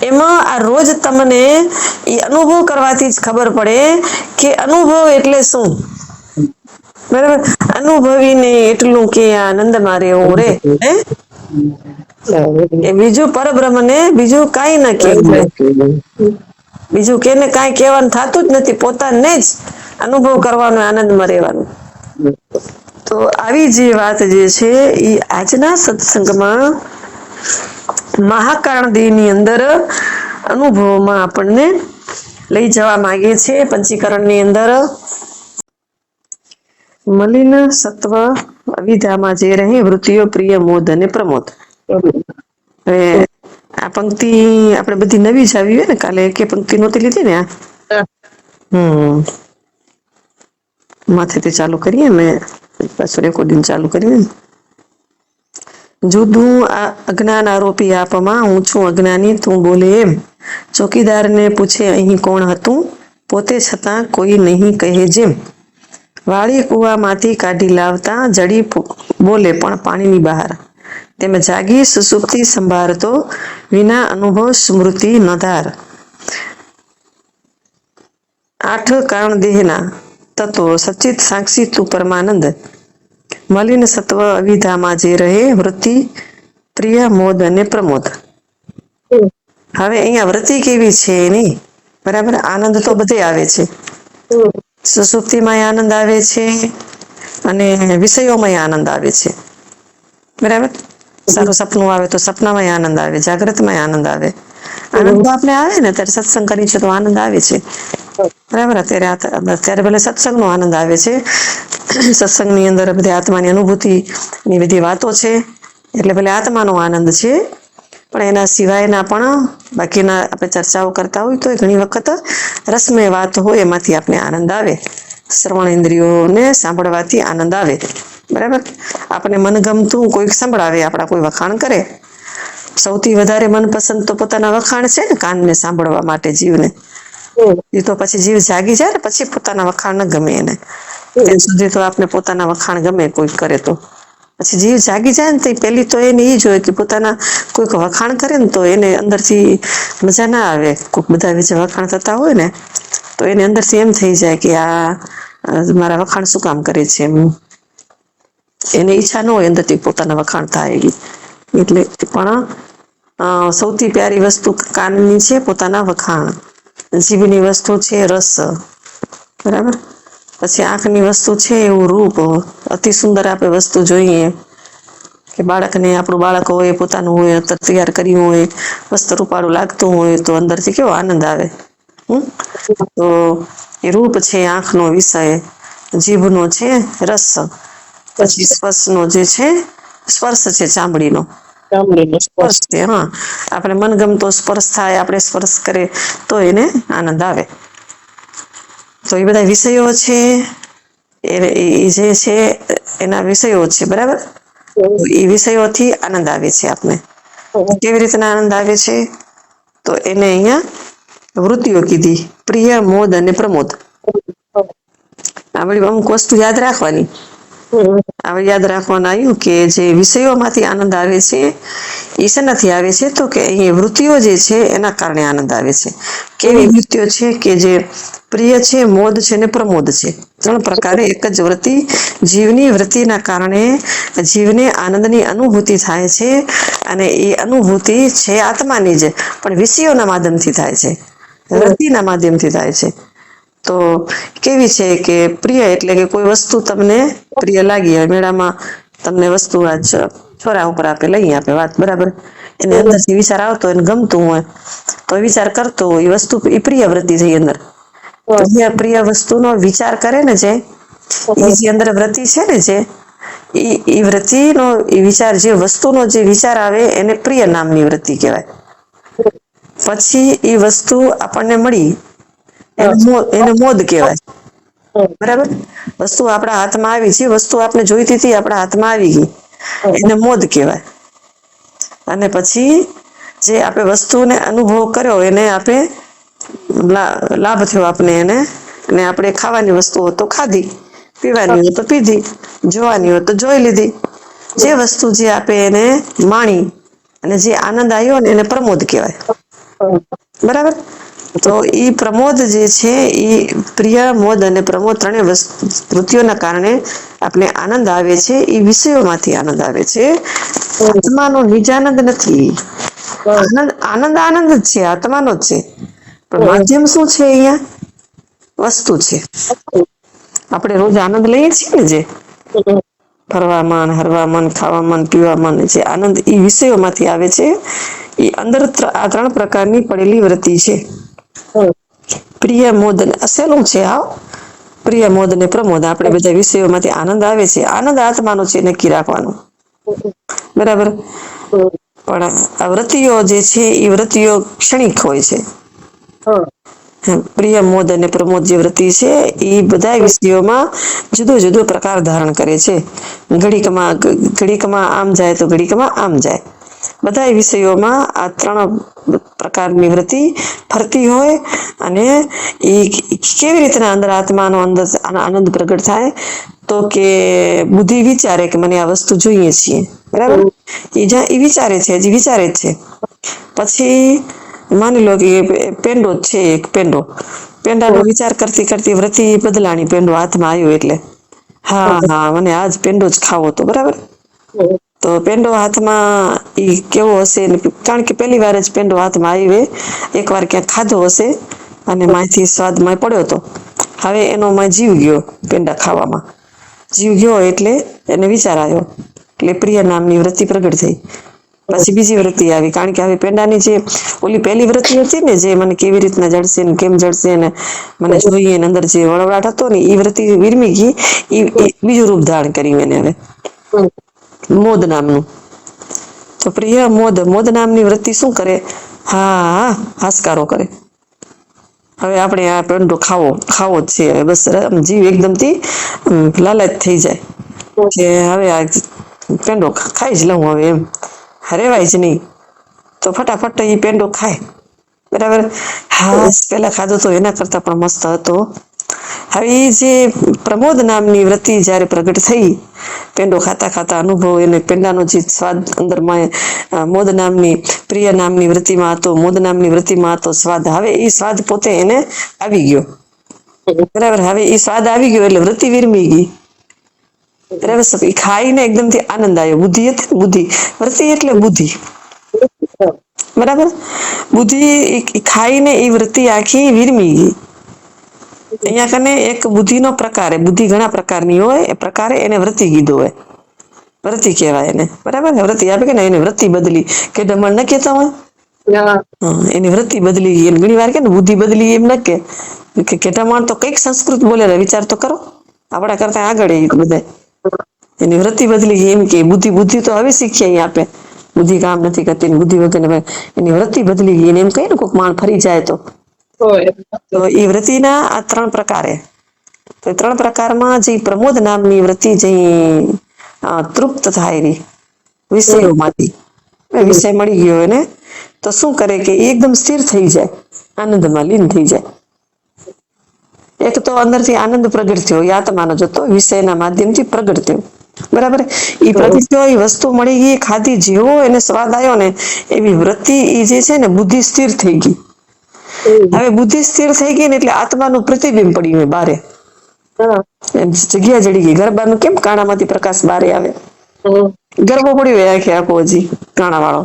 એમાં આ રોજ તમને એ અનુભવ કરવાથી જ ખબર પડે કે અનુભવ એટલે શું, બરાબર. અનુભવીને એટલું કે આનંદમાં રહેવું રે, એ બીજું પરબ્રહ્મ ને બીજું કાંઈ ના કહેવું, બીજું કેને કાંઈ કહેવાનું થતું જ નથી, પોતાને જ અનુભવ કરવાનો, આનંદમાં રહેવાનું. તો આવી જે વાત જે છે એ આજના સત્સંગમાં મહાકારણ દેહ ની અંદર અનુભવમાં આપણને લઈ જવા માંગે છે. પંચીકરણ ની અંદર મલિન સત્વ અવિધામાં જે રહે વૃત્તિઓ પ્રિય મોદ અને પ્રમોદ. હવે આ પંક્તિ આપણે બધી નવી જ આવી હોય ને, કાલે એક પંક્તિ નહોતી લીધી ને. માથેથી ચાલુ કરીએ, મેં પાછું રેકોર્ડિંગ ચાલુ કર્યું. જુદું અજ્ઞાન આરોપી આપમાં હું છું અજ્ઞાની તું બોલે એમ, ચોકીદારને પૂછે અહીં કોણ હતું, પોતે છતાં કોઈ નહીં કહે જેમ. વાળી કૂવામાંથી કાઢી લાવતા જડી બોલે પણ પાણીની બહાર. તેમ જાગી સુસુપ્તિ સંભાળતો વિના અનુભવ સ્મૃતિ નધાર. 8 કારણ દેહના તત્વો સચિત સાક્ષી તું પરમાનંદ. મલિન સત્વ અવિધામાં જે રહે વૃત્તિ પ્રિય મોદ અને પ્રમોદ. હવે અહીંયા વૃત્તિ કેવી છે એની, બરાબર. આનંદ તો બધે આવે છે, સુસુપ્તિમાં આનંદ આવે છે અને વિષયોમાં આનંદ આવે છે, બરાબર. સારું સપનું આવે તો સપનામાં આનંદ આવે, જાગ્રતમાં આનંદ આવે. આનંદ તો આપણે આવે ને ત્યારે સત્સંગ કરી છે તો આનંદ આવે છે, બરાબર. અત્યારે ભલે સત્સંગનો આનંદ આવે છે, સત્સંગની અંદર બધી આત્માની અનુભૂતિ ની બધી વાતો છે એટલે ભલે આત્માનો આનંદ છે, પણ એના સિવાયના પણ બાકીના આપણે ચર્ચાઓ કરતા હોય તો ઘણી વખત રસમય વાત હોય એમાંથી આપણે આનંદ આવે. શ્રવણ ઇન્દ્રિયોને સાંભળવાથી આનંદ આવે, બરાબર. આપણે મનગમતું કોઈક સંભળાવે, આપણા કોઈ વખાણ કરે. સૌથી વધારે મનપસંદ તો પોતાના વખાણ છે ને, કાનને સાંભળવા માટે જીવને. એ તો પછી જીવ જાગી જાય ને પછી પોતાના વખાણ ન ગમે એને. ત્યાં સુધી તો આપણે પોતાના વખાણ ગમે કોઈક કરે તો. પછી જીવ જાગી જાય ને તો પેલી તો એને એ જ હોય કે પોતાના કોઈક વખાણ કરે ને તો એને અંદરથી મજા ના આવે. કોઈક બધા બીજા વખાણ થતા હોય ને તો એને અંદરથી એમ થઈ જાય કે આ મારા વખાણ શું કામ કરે છે એમ. એને ઈચ્છા ન હોય અંદરથી પોતાના વખાણ થાય એવી. એટલે પણ સૌથી પ્યારી વસ્તુ કાનની છે પોતાના વખાણ. જીભની વસ્તુ છે રસ, બરાબર. પછી આંખની વસ્તુ છે એવું રૂપ. અતિ સુંદર આપણે વસ્તુ જોઈએ કે બાળકને, આપણું બાળક હોય પોતાનું હોય, તૈયાર કર્યું હોય, મસ્ત રૂપાળું લાગતું હોય તો અંદરથી કેવો આનંદ આવે. તો એ રૂપ છે આંખનો વિષય, જીભનો છે રસ, પછી સ્પર્શનો જે છે સ્પર્શ છે ચામડીનો સ્પર્શ છે. હા, આપણે મનગમતો સ્પર્શ થાય, આપણે સ્પર્શ કરે તો એને આનંદ આવે. તો એ બધા વિષયો છે એ જે છે એના વિષયો છે, બરાબર. એ વિષયોથી આનંદ આવે છે આપને. કેવી રીતના આનંદ આવે છે તો એને અહીંયા વૃત્તિઓ કીધી, પ્રિય, મોદ અને પ્રમોદ. આપણે અમુક વસ્તુ યાદ રાખવાની. હવે યાદ રાખવાનું આવ્યું કે જે વિષયોમાંથી આનંદ આવે છે એ શેનાથી આવે છે તો કે અહીં વૃત્તિઓ જે છે એના કારણે આનંદ આવે છે. કેવી વૃત્તિઓ છે કે જે પ્રિય છે, મોદ છે ને પ્રમોદ છે. 3 પ્રકારે એક જ વૃત્તિ, જીવની વૃત્તિના કારણે જીવને આનંદની અનુભૂતિ થાય છે અને એ અનુભૂતિ છે આત્માની જ, પણ વિષયોના માધ્યમથી થાય છે, વૃત્તિના માધ્યમથી થાય છે. તો કેવી છે કે પ્રિય એટલે કે કોઈ વસ્તુ તમને પ્રિય લાગી હોય, મેળામાં તમને વસ્તુ આજ છોરા ઉપર આપે, લઈ આપે વાત, બરાબર. એને અંદરથી વિચાર આવતો હોય, ગમતું હોય તો વિચાર કરતો હોય, એ વસ્તુ એ પ્રિય વૃત્તિ થઈ અંદર. પ્રિય વસ્તુનો વિચાર કરે ને જે અંદર વૃત્તિ છે ને જે એ વૃત્તિનો એ વિચાર, જે વસ્તુનો જે વિચાર આવે એને પ્રિય નામની વૃત્તિ કહેવાય. પછી એ વસ્તુ આપણને મળી એને મોદ કહેવાય, બરાબર. વસ્તુ આપણા હાથમાં આવી, જે વસ્તુ આપણે જોઈતી હતી આપણા હાથમાં આવી ગઈ એને મોદ કહેવાય. અને પછી જે આપણે વસ્તુને અનુભવ કર્યો એને આપણે લાભ થયો આપણે એને, અને આપણે ખાવાની વસ્તુઓ તો ખાધી, પીવાની હોય તો પીધી, જોવાની હોય તો જોઈ લીધી. જે વસ્તુ જે આપે એને માણી અને જે આનંદ આવ્યો ને એને પ્રમોદ કહેવાય, બરાબર. તો ઈ પ્રમોદ જે છે એ પ્રિય, મોદ અને પ્રમોદ 3 વૃત્તિઓના કારણે આપણે આનંદ આવે છે. એ વિષયોમાંથી આનંદ આવે છે, આત્માનો નિજાનંદ નથી. આનંદ જ છે, આત્માનો જ છે, પણ માધ્યમ શું છે અહીંયા? વસ્તુ છે. આપણે રોજ આનંદ લઈએ છીએ ને, જે ફરવામાં, હરવામાં, ખાવામાં, પીવામાં, જે આનંદ એ વિષયોમાંથી આવે છે. એ અંદર આ 3 પ્રકારની પડેલી વૃત્તિ છે. પ્રિય, મોદ સહેલું છે. પ્રિય, મોદ ને પ્રમોદ. આપણે બધા વિષયોમાંથી આનંદ આવે છે. આનંદ આત્માનો છે, નક્કી રાખવાનું, બરાબર. પણ આ વૃત્તિઓ જે છે એ વૃત્તિઓ ક્ષણિક હોય છે. પ્રિય, મોદ અને પ્રમોદ જે વૃત્તિ છે એ બધા વિષયોમાં જુદો જુદો પ્રકાર ધારણ કરે છે. ઘડીકમાં આમ જાય તો ઘડીકમાં આમ જાય. બધા વિષયોમાં આ પ્રકારની વૃત્તિ ફરતી હોય અને એ કેવી રીતના અંદર આત્માનો અંદર આનંદ પ્રગટ થાય તો કે બુદ્ધિ વિચારે કે મને આ વસ્તુ જોઈએ છીએ, બરાબર? એ વિચારે છે, હજી વિચારે જ છે. પછી માની લો કે પેંડો જ છે, એક પેંડાનો વિચાર કરતી કરતી વૃત્તિ બદલાણી, પેંડો હાથમાં આવ્યો એટલે હા મને આજ પેંડો જ ખાવો તો, બરાબર? તો પેંડો હાથમાં ઈ કેવો હશે, કારણ કે પહેલી વાર જ પેંડો હાથમાં આવે, એકવાર ક્યાંક ખાધો હશે અને માંથી સ્વાદમાં પડ્યો હતો. હવે એનો જીવ ગયો, પેંડા ખાવામાં જીવ ગયો એટલે એને વિચાર આવ્યો એટલે પ્રિય નામની વૃત્તિ પ્રગટ થઈ. પછી બીજી વૃત્તિ આવી, કારણ કે હવે પેંડાની જે ઓલી પહેલી વૃત્તિ હતી ને, જે મને કેવી રીતના જડશે ને કેમ જડશે ને મને જોઈએ ને અંદર જે વળવળાટ હતો ને, એ વૃત્તિ વિરમી ગઈ, એ બીજું રૂપ ધારણ કર્યું એને હવે મોદ નામનું. તો પ્રિય મોદ નામની વૃત્તિ શું કરે? હા હાશકારો કરે. હવે આપણે આ પેંડો ખાવો જ છે, બસ જીવ એકદમથી લાલચ થઈ જાય કે હવે આ પેંડો ખાઈ જ લઉં હવે, એમ રેવાય જ નહીં. તો ફટાફટ એ પેંડો ખાય, બરાબર? હા પેલા ખાધો તો એના કરતા પણ મસ્ત હતો. હવે એ જે પ્રમોદ નામની વૃત્તિ જયારે પ્રગટ થઈ, પેંડો ખાતા ખાતા અનુભવ એને પેંડાનો જે સ્વાદ અંદરમાં મોદ નામની પ્રિય નામની વૃત્તિમાં હતો, મોદ નામની વૃત્તિમાં હતો સ્વાદ, હવે એ સ્વાદ પોતે એને આવી ગયો, બરાબર? હવે એ સ્વાદ આવી ગયો એટલે વૃત્તિ વિરમી ગઈ, બરાબર? એ ખાઈને એકદમથી આનંદ આવ્યો. બુદ્ધિ હતી ને, બુદ્ધિ વૃત્તિ એટલે બુદ્ધિ, બરાબર? બુદ્ધિ ખાઈને એ વૃત્તિ આખી વિરમી ગઈ. અહીંયા કને એક બુદ્ધિનો પ્રકાર, બુદ્ધિ ઘણા પ્રકારની હોય, એ પ્રકારે એને વૃત્તિ કીધું હોય, વૃત્તિ કહેવાય એને, બરાબર? વૃત્તિ આપે કે એને વૃત્તિ બદલી કે દમણ ન કહેતા હોય, એની વૃત્તિ બદલી ગઈ. ઘણી વાર કે ને બુદ્ધિ બદલી, એમ ન કે કેટામણ તો કઈક સંસ્કૃત બોલે, વિચાર તો કરો, આપણા કરતા આગળ એ બધા. એની વૃત્તિ બદલી ગઈ એમ કે બુદ્ધિ તો હવે શીખીએ અહીં આપે, બુદ્ધિ કામ નથી કરતી, બુદ્ધિ વગર એની વૃત્તિ બદલી ગઈ એમ કહીએ ને, કોઈક માણ ફરી જાય તો એ વૃત્તિના આ ત્રણ પ્રકારે. તો એ ત્રણ પ્રકારમાં જે પ્રમોદ નામની વૃત્તિ જે તૃપ્ત થાય રહી વિષયોમાંથી, વિષય મળી ગયો એને, તો શું કરે કે એકદમ સ્થિર થઈ જાય, આનંદમાં લીન થઈ જાય. એક તો અંદરથી આનંદ પ્રગટ થયો, એ આત્માનો જતો વિષયના માધ્યમથી પ્રગટ થયો, બરાબર? એ પ્રગટ થયો, એ વસ્તુ મળી ગઈ, ખાધી, જેવો એને સ્વાદ આવ્યો ને એવી વૃત્તિ એ જે છે ને બુદ્ધિ સ્થિર થઈ ગઈ. હવે બુદ્ધિ સ્થિર થઈ ગઈ ને એટલે આત્માનું પ્રતિબિંબ પડ્યું હોય બારે, જગ્યા જડી ગઈ. ગરબાનું કેમ કાણામાંથી પ્રકાશ બારે આવે, ગરબો પડ્યો હોય આખે આખો, હજી કાણા વાળો,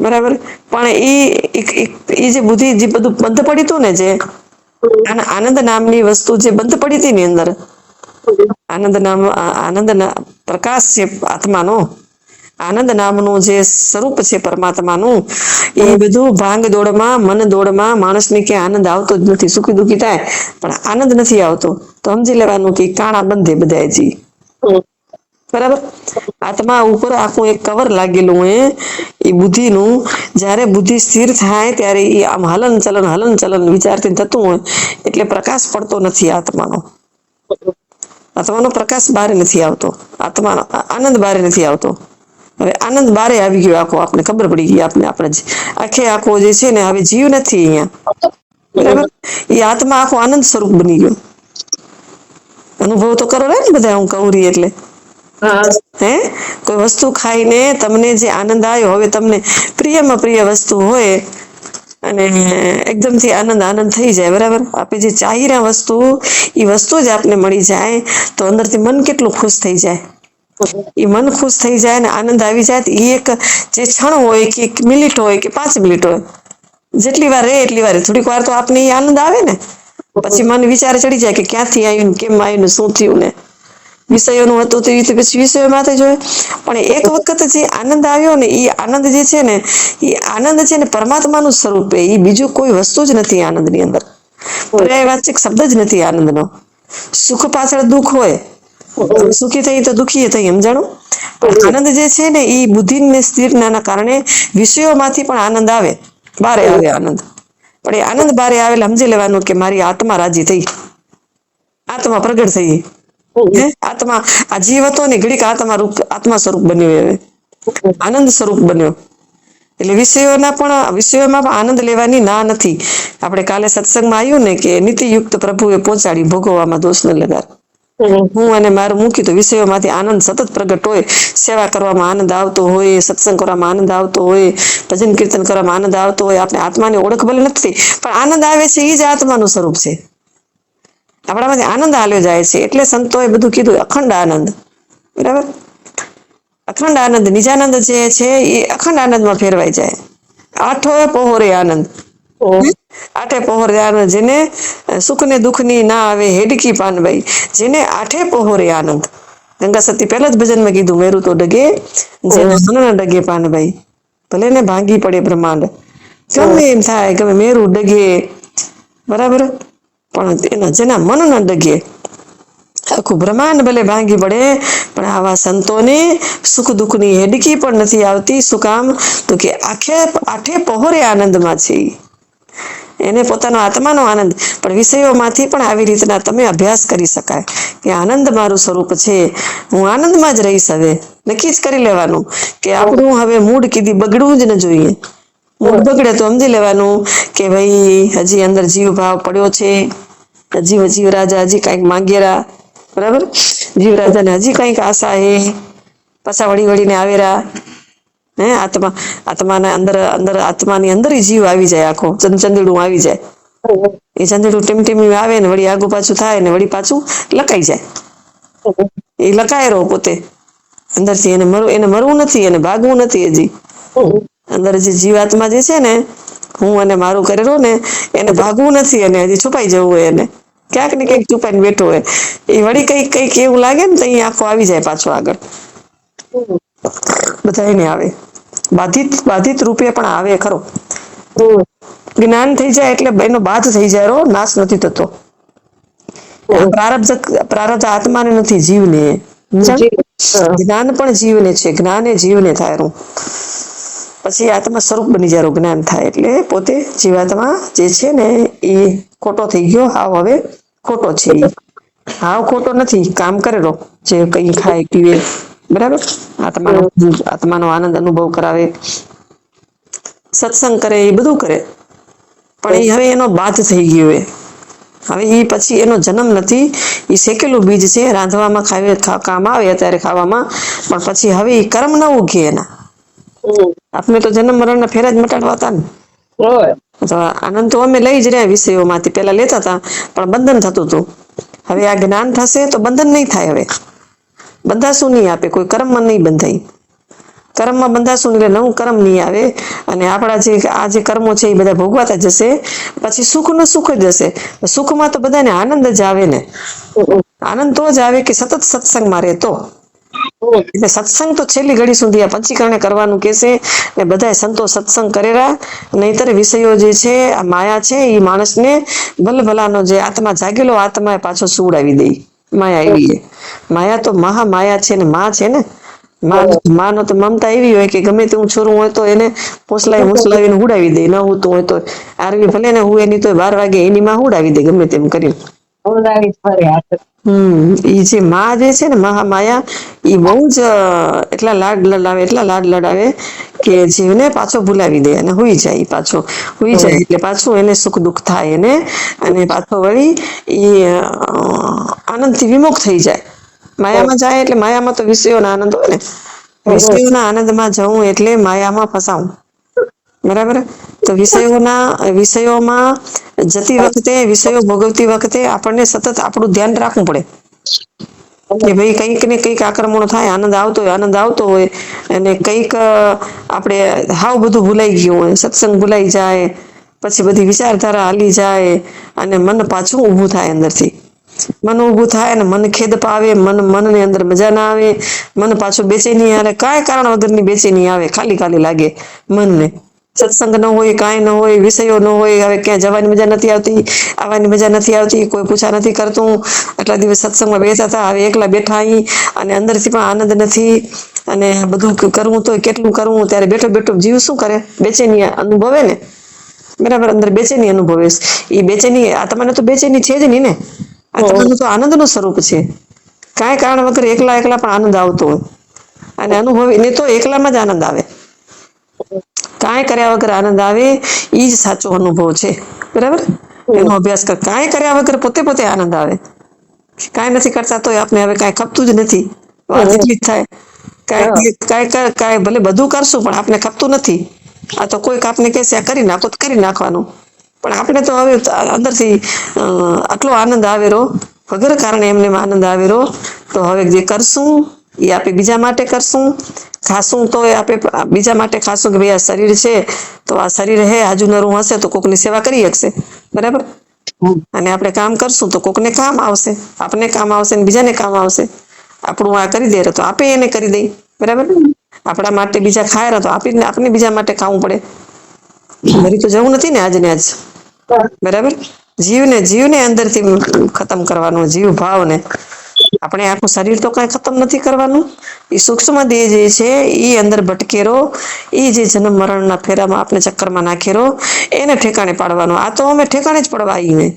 બરાબર? પણ એ જે બુદ્ધિ જે બધું બંધ પડ્યું હતું ને, જે આનંદ નામની વસ્તુ જે બંધ પડી હતી ને અંદર, આનંદ પ્રકાશ છે આત્માનો, આનંદ નામનું જે સ્વરૂપ છે પરમાત્માનું, એ બધું ભાંગ દોડમાં, મન દોડમાં માણસને ક્યાંય આનંદ આવતો જ નથી. સુખી દુખી થાય પણ આનંદ નથી આવતો. તો સમજી લેવાનું કે કાણા બંધે બધા જી, બરાબર? આત્મા ઉપર આખું એક કવર લાગેલું હોય એ બુદ્ધિનું. જયારે બુદ્ધિ સ્થિર થાય ત્યારે એ આમ હલન ચલન વિચારથી થતું હોય એટલે પ્રકાશ પડતો નથી આત્માનો. આત્માનો પ્રકાશ બારે નથી આવતો, આત્માનો આનંદ બારે નથી આવતો. હવે આનંદ બારે આવી ગયો આખો, આપણે ખબર પડી ગઈ, આપણે આખે આખો જે છે ને હવે જીવ નથી અહીંયા, બરાબર? એ આત્મા આખો આનંદ સ્વરૂપ બની ગયો. અનુભવ તો કરો ને બધા, હું કહું રહી એટલે હે, કોઈ વસ્તુ ખાઈને તમને જે આનંદ આવ્યો, હવે તમને પ્રિયમાં પ્રિય વસ્તુ હોય અને એકદમથી આનંદ થઈ જાય, બરાબર? આપણે જે ચાહીરા વસ્તુ, એ વસ્તુ જ આપને મળી જાય તો અંદરથી મન કેટલું ખુશ થઈ જાય. એ મન ખુશ થઈ જાય ને આનંદ આવી જાય. એ એક જે ક્ષણ હોય કે 1 મિનિટ હોય કે 5 મિનિટ હોય, જેટલી વાર રહે એટલી વાર, થોડીક વાર તો આપને એ આનંદ આવે ને, પછી મન વિચાર ચડી જાય કે ક્યાંથી આવ્યું, કેમ આવ્યું, શું થયું ને. વિષયોનું હતું તો એ પછી વિષયોમાં જોઈએ, પણ એક વખત જે આનંદ આવ્યો ને, એ આનંદ જે છે ને, એ આનંદ છે ને પરમાત્માનું સ્વરૂપ, એ બીજું કોઈ વસ્તુ જ નથી આનંદની અંદર, પર્યાયવાચક શબ્દ જ નથી આનંદનો. સુખ પાછળ દુઃખ હોય, સુખી થઈ તો દુઃખી થઈ, સમજાણું? પણ આનંદ જે છે ને એ બુદ્ધિને સ્થિરના કારણે વિષયોમાંથી પણ આનંદ આવે, બારે આવે આનંદ. પણ એ આનંદ બારે આવેલા સમજી લેવાનું કે મારી આત્મા રાજી થઈ, આત્મા પ્રગટ થઈ. આત્મા આ જીવ હતો ને ઘડીક આત્મા સ્વરૂપ બન્યો, હવે આનંદ સ્વરૂપ બન્યો. એટલે વિષયોમાં પણ આનંદ લેવાની ના નથી. આપણે કાલે સત્સંગમાં આવ્યું ને કે નીતિયુક્ત પ્રભુએ પહોંચાડી, ભોગવવામાં દોષ ન લગાડ. હું અને મારું મૂકી તો વિષયોમાંથી આનંદ સતત પ્રગટ હોય, સેવા કરવામાં આનંદ આવતો હોય, સત્સંગ કરવામાં આનંદ આવતો હોય, ભજન કીર્તન કરવામાં આનંદ આવતો હોય. આપણે આત્માની ઓળખ ભલે નથી, પણ આનંદ આવે છે એ જ આત્માનું સ્વરૂપ છે. આપણામાંથી આનંદ હાલ્યો જાય છે. એટલે સંતોએ બધું કીધું, અખંડ આનંદ. બરાબર, અખંડ આનંદ, નિજાનંદ જે છે એ અખંડ આનંદમાં ફેરવાઈ જાય. આઠો પહોરે આનંદ, આઠે પહોરે આનંદ. જેને સુખ ને દુઃખ ની ના આવે હેડકી પાનભાઈ, જેને આઠે પહોરે આનંદ. ગંગા સતી પહેલા જ ભજનમાં કીધું, મેરું તો ડગે જેને મન ન ડગે પાનભાઈ, ભલે ને ભાંગી પડે બ્રહ્માંડ, ગમે એમ થાય, ગમે મેરું ડગે, બરાબર, પણ એના જેના મન ન ડગે, આખું બ્રહ્માંડ ભલે ભાંગી પડે, પણ આવા સંતોને સુખ દુઃખ ની હેડકી પણ નથી આવતી. શું કામ? તો કે આઠે પહોરે આનંદમાં છે. એને પોતાનો આત્માનો આનંદ. પણ વિષયોમાંથી પણ આવી રીતના તમે અભ્યાસ કરી શકાય કે આનંદ મારું સ્વરૂપ છે, હું આનંદમાં જ રહીશ. હવે નક્કી જ કરી લેવાનું કે આપણું હવે મૂડ કીધી બગડવું જ ન જોઈએ. મૂડ બગડે તો સમજી લેવાનું કે ભાઈ હજી અંદર જીવ ભાવ પડ્યો છે, જીવ રાજા હજી કઈક માંગેરા. બરાબર, જીવ રાજા ને હજી કઈક આશા હે, પાછા વળીને આવેરા. આત્માના અંદર આત્માની અંદર જીવ આવી જાય, આખો ચંદડું આવી જાય. એ ચંદડું ટીમટીમી આવે ને વળી આગુ પાછું થાય ને વળી પાછું લકાઈ જાય. એ લકાય રહો પોતે અંદરથી. એને મરવું નથી, એને ભાગવું નથી. હજી અંદર જે જીવાત્મા જે છે ને, હું અને મારું કરેલો ને, એને ભાગવું નથી, અને હજી છુપાઈ જવું હોય. એને ક્યાંક ને ક્યાંક છુપાઈને બેઠો હોય. એ વળી કઈક એવું લાગે ને તો અહીં આખો આવી જાય પાછો આગળ. બધા એને આવે, બાધિત રૂપે પણ આવે ખરો. જ્ઞાન થઈ જાય એટલે એનો બાધ થઈ જાય, નાશ નથી થતો. પ્રારબ્ધ આત્માને નથી, જીવને. જ્ઞાન પણ જીવને છે, જ્ઞાન એ જીવને થાય. પછી આત્મા સ્વરૂપ બની જાય જ્ઞાન થાય એટલે. પોતે જીવાત્મા જે છે ને એ ખોટો થઈ ગયો, હાવ હવે ખોટો છે. હાવ ખોટો નથી, કામ કરેલો, જે કઈ ખાય પીવે, બરાબર, આત્માનો આનંદ અનુભવ કરાવે, સત્સંગ કરે, એ બધું કરે. પણ એ હવે એનો બાધ થઈ ગયો. હવે એ પછી એનો જન્મ નથી, એ શેકેલું બીજ છે, રાંધવામાં કામ આવે અત્યારે ખાવામાં, પણ પછી હવે એ કર્મ ન ઉગે એના. આપણે તો જન્મ મરણ ના ફેરા જ મટાડવા હતા ને. આનંદ તો અમે લઈ જ રહ્યા વિષયોમાંથી, પેલા લેતા હતા પણ બંધન થતું હતું. હવે આ જ્ઞાન થશે તો બંધન નહીં થાય. હવે બંધાશું નહીં, આપે કોઈ કર્મમાં નહીં બંધાય. કર્મમાં બંધાશું એટલે નવું કર્મ નહીં આવે, અને આપણા જે કર્મો છે એ બધા ભોગવાતા જશે. પછી સુખ નું સુખ જ હશે. સુખમાં તો બધાને આનંદ જ આવે ને. આનંદ તો જ આવે કે સતત સત્સંગમાં રહે તો. એટલે સત્સંગ તો છેલ્લી ઘડી સુધી આ પંચીકરણે કરવાનું કેશે, ને બધા સંતો સત્સંગ કરેલા. નહીતર વિષયો જે છે, આ માયા છે, એ માણસને ભલભલાનો જે આત્મા જાગેલો આત્મા એ પાછો સુવડાવી દે. માયા એવી, માયા તો મહા માયા છે ને, માં છે ને. માં નો તો મમતા એવી હોય કે ગમે તેવું છોરું હોય તો એને મુસલાવીને હુડાવી દે. ન હોતું હોય તો આરવી ભલે ને હું એની તો 12 વાગે એની માં હુડાવી દે, ગમે તેમ કરી. ઈ જે માં જે છે ને, મહામાયા, ઈ બહુ જ એટલા લાડ લડાવે કે જીવને પાછો ભૂલાવી દે અને હુઈ જાય. પાછો હુઈ જાય એટલે પાછું એને સુખ દુઃખ થાય એને, અને પાછો વળી ઈ આનંદ થી વિમુખ થઈ જાય. માયામાં જાય એટલે માયામાં તો વિષયોના આનંદ હોય ને. વિષયોના આનંદમાં જવું એટલે માયામાં ફસાવું. બરાબર, તો વિષયોમાં જતી વખતે, વિષયો ભોગવતી વખતે આપણને સતત આપણું ધ્યાન રાખવું પડે કે ભાઈ કંઈક ને કંઈક આક્રમણો થાય. આનંદ આવતો હોય અને કંઈક આપણે હાવ બધું ભૂલાઈ ગયું હોય, સત્સંગ ભૂલાઈ જાય, પછી બધી વિચારધારા હાલી જાય અને મન પાછું ઊભું થાય અંદરથી. મન ઊભું થાય ને મન ખેદ પાવે, મનની અંદર મજા ના આવે, મન પાછું બેચેની આવે, કાંઈ કારણ વગરની બેચેની આવે, ખાલી લાગે મનને. સત્સંગ ન હોય, કાંઈ ન હોય, વિષયો ન હોય, હવે ક્યાં જવાની મજા નથી આવતી, આવવાની મજા નથી આવતી, કોઈ પૂછા નથી કરતું. આટલા દિવસ સત્સંગમાં બેઠા હતા, હવે એકલા બેઠા અહીં અને અંદરથી પણ આનંદ નથી, અને બધું કરવું તો કેટલું કરવું. ત્યારે બેઠો જીવ શું કરે? બેચેની અનુભવે ને. બરાબર, અંદર બેચેની અનુભવે. એ બેચેની આત્માને તો બેચેની છે જ નહીં ને. આત્માનું તો આનંદનું સ્વરૂપ છે. કાંઈ કારણ વગર એકલા પણ આનંદ આવતો હોય, અને અનુભવીને તો એકલામાં જ આનંદ આવે. કાંઈ કર્યા વગર આનંદ આવે એ જ સાચો અનુભવ છે. બરાબર? એનો અભ્યાસ કર. કાંઈ કર્યા વગર પોતે પોતે આનંદ આવે. કાંઈ નથી કરતા તોય આપણે હવે કાંઈ ખપતું જ નથી. વાત એટલી જ થાય. કાંઈ ભલે બધું કરશું પણ આપણે ખપતું નથી. આ તો કોઈક આપને કહેશે આ કરી નાખો તો કરી નાખવાનું. પણ આપણે તો હવે અંદરથી આટલો આનંદ આવેલો વગર કારણે એમને આનંદ આવેલો તો હવે જે કરશું એ આપણે બીજા માટે કરશું. ખાશું તો એ આપણે બીજા માટે ખાશું કે ભાઈ આ શરીર છે તો આ શરીર હે આજુ નરું હશે તો કોકની સેવા કરી શકશે. બરાબર? અને આપણે કામ કરશું તો કોકને કામ આવશે, આપને કામ આવશે ને બીજાને કામ આવશે. આપણું આ કરી દે તો આપે એને કરી દઈ. બરાબર? આપણા માટે બીજા ખાય તો આપણે બીજા માટે ખાવું પડે. મરી તો જવું નથી ને આજ ને આજ. બરાબર? જીવને અંદરથી ખતમ કરવાનો, જીવ ભાવને. આપણે આખું શરીર તો કઈ ખતમ નથી કરવાનું. એ સૂક્ષ્મ દેહ જે છે એ અંદર ભટકેરો, એ જે જન્મ મરણના ફેરામાં આપણે ચક્કરમાં નાખેલો એને ઠેકાણે પાડવાનો. આ તો અમે ઠેકાણે જ પડવા આવીને.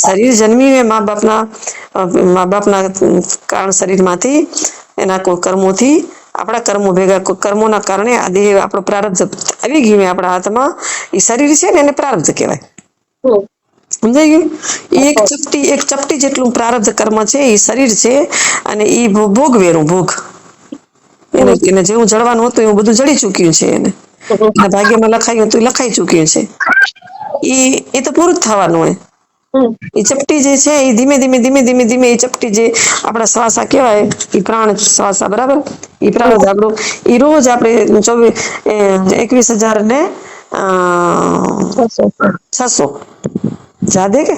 શરીર જન્મી મા બાપના કારણ શરીરમાંથી એના કોઈ કર્મોથી આપણા કર્મો ભેગા કર્મોના કારણે આ દેહ આપણો પ્રારબ્ધ આવી ગયું આપણા હાથમાં. એ શરીર છે ને એને પ્રારબ્ધ કહેવાય. સમજાઈ ગયું? એક ચપટી જેટલું પ્રારબ્ધ કર્મ છે એ શરીર છે અને એ ભોગવેરું ભોગ. એને જેવું જળવાનું હતું એવું બધું જળી ચૂક્યું છે એને. એના ભાગ્યમાં લખાયું હતું એ લખાઈ ચૂક્યું છે. એ તો પૂરું જ થવાનું હોય. એ ચપટી જે છે એ ધીમે એ ચપટી જે આપણા શ્વાસા કહેવાય એ પ્રાણ શ્વાસા. બરાબર? એ પ્રાણ આપણું એ રોજ આપણે 21,000 ને 600 યાદ હે કે?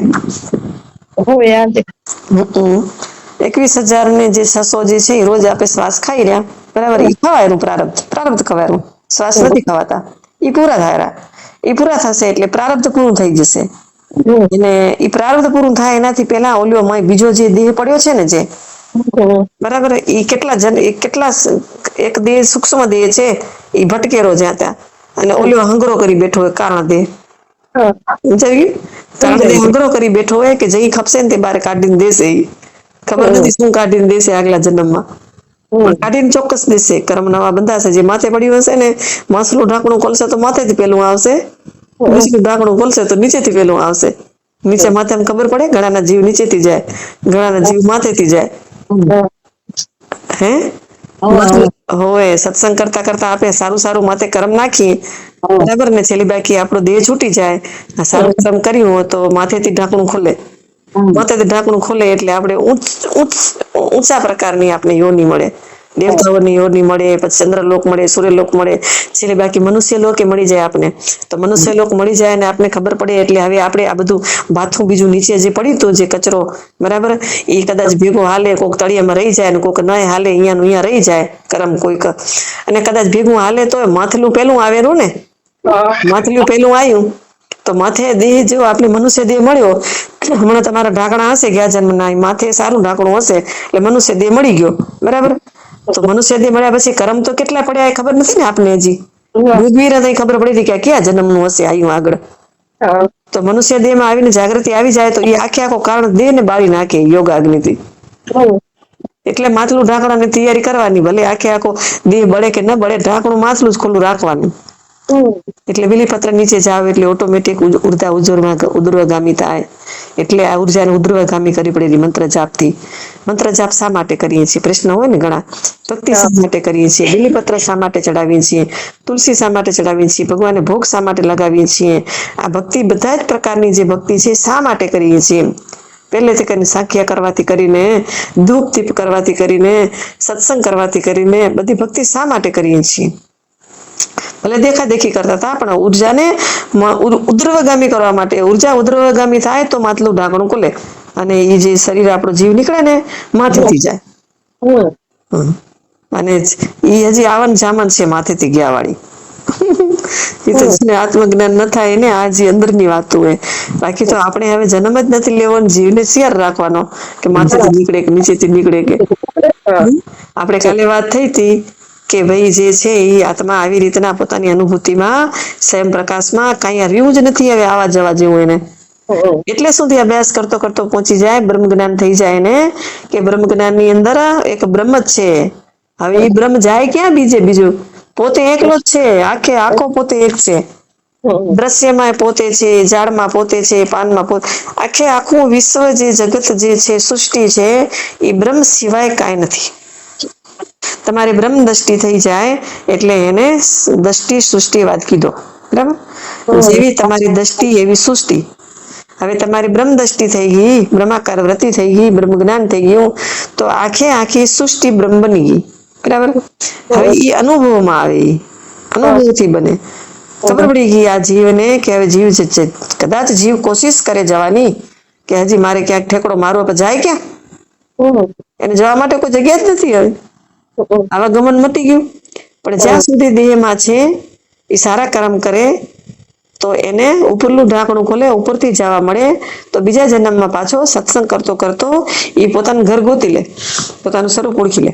21,000 ને જે 600 જે છે એ રોજ આપણે શ્વાસ ખાઈ રહ્યા. બરાબર? એ ખવાયનું પ્રારબ્ધ ખવાયનું. શ્વાસ નથી ખવાતા. એ પૂરા થાય. એ પૂરા થશે એટલે પ્રારબ્ધ પૂરું થઈ જશે. અને એ પ્રારબ્ધ પૂરું થાય એનાથી પેલા બીજો જે દેહ પડ્યો છે ને જે બરાબર? એ કેટલા એક દેહ સૂક્ષ્મ દેહ છે એ ભટકેરો જ્યાં ત્યાં અને હંગરો કરી બેઠો હોય કારણ દેહ. કારણ દેહ હંગરો કરી બેઠો હોય કે જઈ ખપશે ને તે બારે કાઢીને દેશે. ખબર નથી શું કાઢીને દેશે આગલા જન્મમાં. પણ કાઢીને ચોક્કસ દેશે. કર્મ નવા બંધાશે. જે માથે પડ્યું હશે ને માસલું ઢાંકણું ખોલશે તો માથેથી પેલું આવશે. નીચલું ઢાંકણું ખોલશે તો નીચેથી પેલું આવશે. નીચે માથે ખબર પડે? ઘણાના જીવ નીચેથી જાય, ઘણાના જીવ માથેથી જાય. હે? હોય સત્સંગ કરતા કરતા આપણે સારું માથે કર્મ નાખીએ. બરાબર ને? છેલ્લી બાકી આપણો દેહ છૂટી જાય. સારું કર્મ કર્યું હોય તો માથેથી ઢાંકણું ખુલે. માથેથી ઢાંકણું ખુલે એટલે આપણે ઊંચા પ્રકારની આપણે યોની મળે. દેવતાઓની યોની મળે, પછી ચંદ્રલોક મળે, સૂર્યલોક મળે, છેલ્લે બાકી મનુષ્ય લોક મળી જાય આપને. તો મનુષ્ય લોક મળી જાય ને આપને ખબર પડે એટલે હવે આપણે આ બધું ભાથું બીજું નીચે જે પડ્યું હતું જે કચરો બરાબર એ કદાચ ભેગો હાલે કોઈક તળિયામાં રહી જાય ને કોઈક ન હાલે અહીંયાનું અહીંયા રહી જાય કરમ કોઈક અને કદાચ ભેગું હાલે તો માથલું પેલું આવેલું ને માથલું પેલું આવ્યું તો માથે દેહ જેવો આપણે મનુષ્ય દેહ મળ્યો હમણાં તમારા ઢાંકણા હશે ગયા જન્મના માથે સારું ઢાંકણું હશે એટલે મનુષ્ય દેહ મળી ગયો બરાબર તો મનુષ્ય દેહ મળ્યા પછી કર્મ તો કેટલા પડ્યા એ ખબર નથી ને આપને હજી ખબર પડી હતી કે ક્યાં જન્મનું હશે આવ્યું આગળ તો મનુષ્ય દેહ માં આવીને જાગૃતિ આવી જાય તો એ આખે આખો કારણ દેહ ને બાળી નાખે યોગ અગ્નિથી એટલે માથલું ઢાંકણાની તૈયારી કરવાની ભલે આખે આખો દેહ બળે કે ન બળે ઢાંકણું માથલું જ ખુલ્લું રાખવાનું એટલે બીલીપત્ર નીચે જાવ એટલે ઓટોમેટિક ઉર્જા ઉર્ધ્વગામી થાય એટલે આ ઉર્જાને ઉર્ધ્વગામી કરી પડેલી મંત્ર જાપથી મંત્ર જાપ શા માટે કરીએ છીએ પ્રશ્ન હોય ને ઘણા ભક્તિ શા માટે કરીએ છીએ બીલીપત્ર શા માટે ચડાવીએ છીએ તુલસી શા માટે ચડાવીએ છીએ ભગવાનને ભોગ શા માટે લગાવીએ છીએ આ ભક્તિ બધા જ પ્રકારની જે ભક્તિ છે શા માટે કરીએ છીએ પહેલેથી કરીને સાખ્યા કરવાથી કરીને ધૂપ દીપ કરવાથી કરીને સત્સંગ કરવાથી કરીને બધી ભક્તિ શા માટે કરીએ છીએ ભલે દેખા દેખી કરતા હતા પણ ઉર્જાને ઉદ્રવગામી કરવા માટે ઉર્જા ઉદ્રવગામી થાય તો માટલું ઢાંકણું ખુલે અને એ જે શરીર આપણો જીવ નીકળે ને માથેથી જાય અને એ હજી આવન જામન છે માથેથી ગયા વાળી એ તો જેને આત્મજ્ઞાન ન થાય ને આ જે અંદર ની વાતો હોય બાકી તો આપણે હવે જન્મ જ નથી લેવો જીવને શિયાર રાખવાનો કે માથેથી નીકળે કે નીચેથી નીકળે કે આપણે કાલે વાત થઈ હતી કે ભાઈ જે છે એ આત્મા આવી રીતના પોતાની અનુભૂતિમાં સ્વયં પ્રકાશમાં કઈ રહ્યું જ નથી હવે આવા જવા જેવું એને એટલે સુધી અભ્યાસ કરતો કરતો પહોંચી જાય બ્રહ્મ જ્ઞાન થઈ જાય ને કે બ્રહ્મ જ્ઞાન ની અંદર એક બ્રહ્મ જ છે હવે એ બ્રહ્મ જાય ક્યાં બીજું પોતે એકલો જ છે, આખે આખો પોતે એક છે. દ્રશ્યમાં પોતે છે, ઝાડમાં પોતે છે, પાનમાં પોતે, આખે આખું વિશ્વ જે જગત જે છે, સૃષ્ટિ છે, એ બ્રહ્મ સિવાય કાંઈ નથી. તમારે બ્રહ્મ દ્રષ્ટિ થઈ જાય એટલે એને દ્રષ્ટિ સૃષ્ટિવાદ કીધો. બરાબર? જેવી તમારી દ્રષ્ટિ એવી સૃષ્ટિ. હવે તમારી બ્રહ્મ દ્રષ્ટિ થઈ ગઈ, બ્રહ્માકાર વૃત્તિ થઈ ગઈ, બ્રહ્મ જ્ઞાન થઈ ગયું, તો આખે આખી સૃષ્ટિ બ્રહ્મ બની ગઈ. બરાબર? હવે એ અનુભવમાં આવે, અનુભવથી બને. ખબર પડી ગઈ આ જીવને કે હવે જીવ છે, કદાચ જીવ કોશિશ કરે જવાની કે હજી મારે ક્યાંક ઠેકડો મારવો, પણ જાય ક્યાં? એને જવા માટે કોઈ જગ્યા જ નથી. હવે આવાગમન મટી ગયું. પણ જ્યાં સુધી દેહમાં છે એ સારા કર્મ કરે તો એને ઉપરનું ઢાંકણું ખોલે, ઉપરથી જવા મળે, તો બીજા જન્મમાં પાછો સત્સંગ કરતો કરતો એ પોતાનું ઘર ગોતી લે, પોતાનું સ્વરૂપ ઓળખી લે.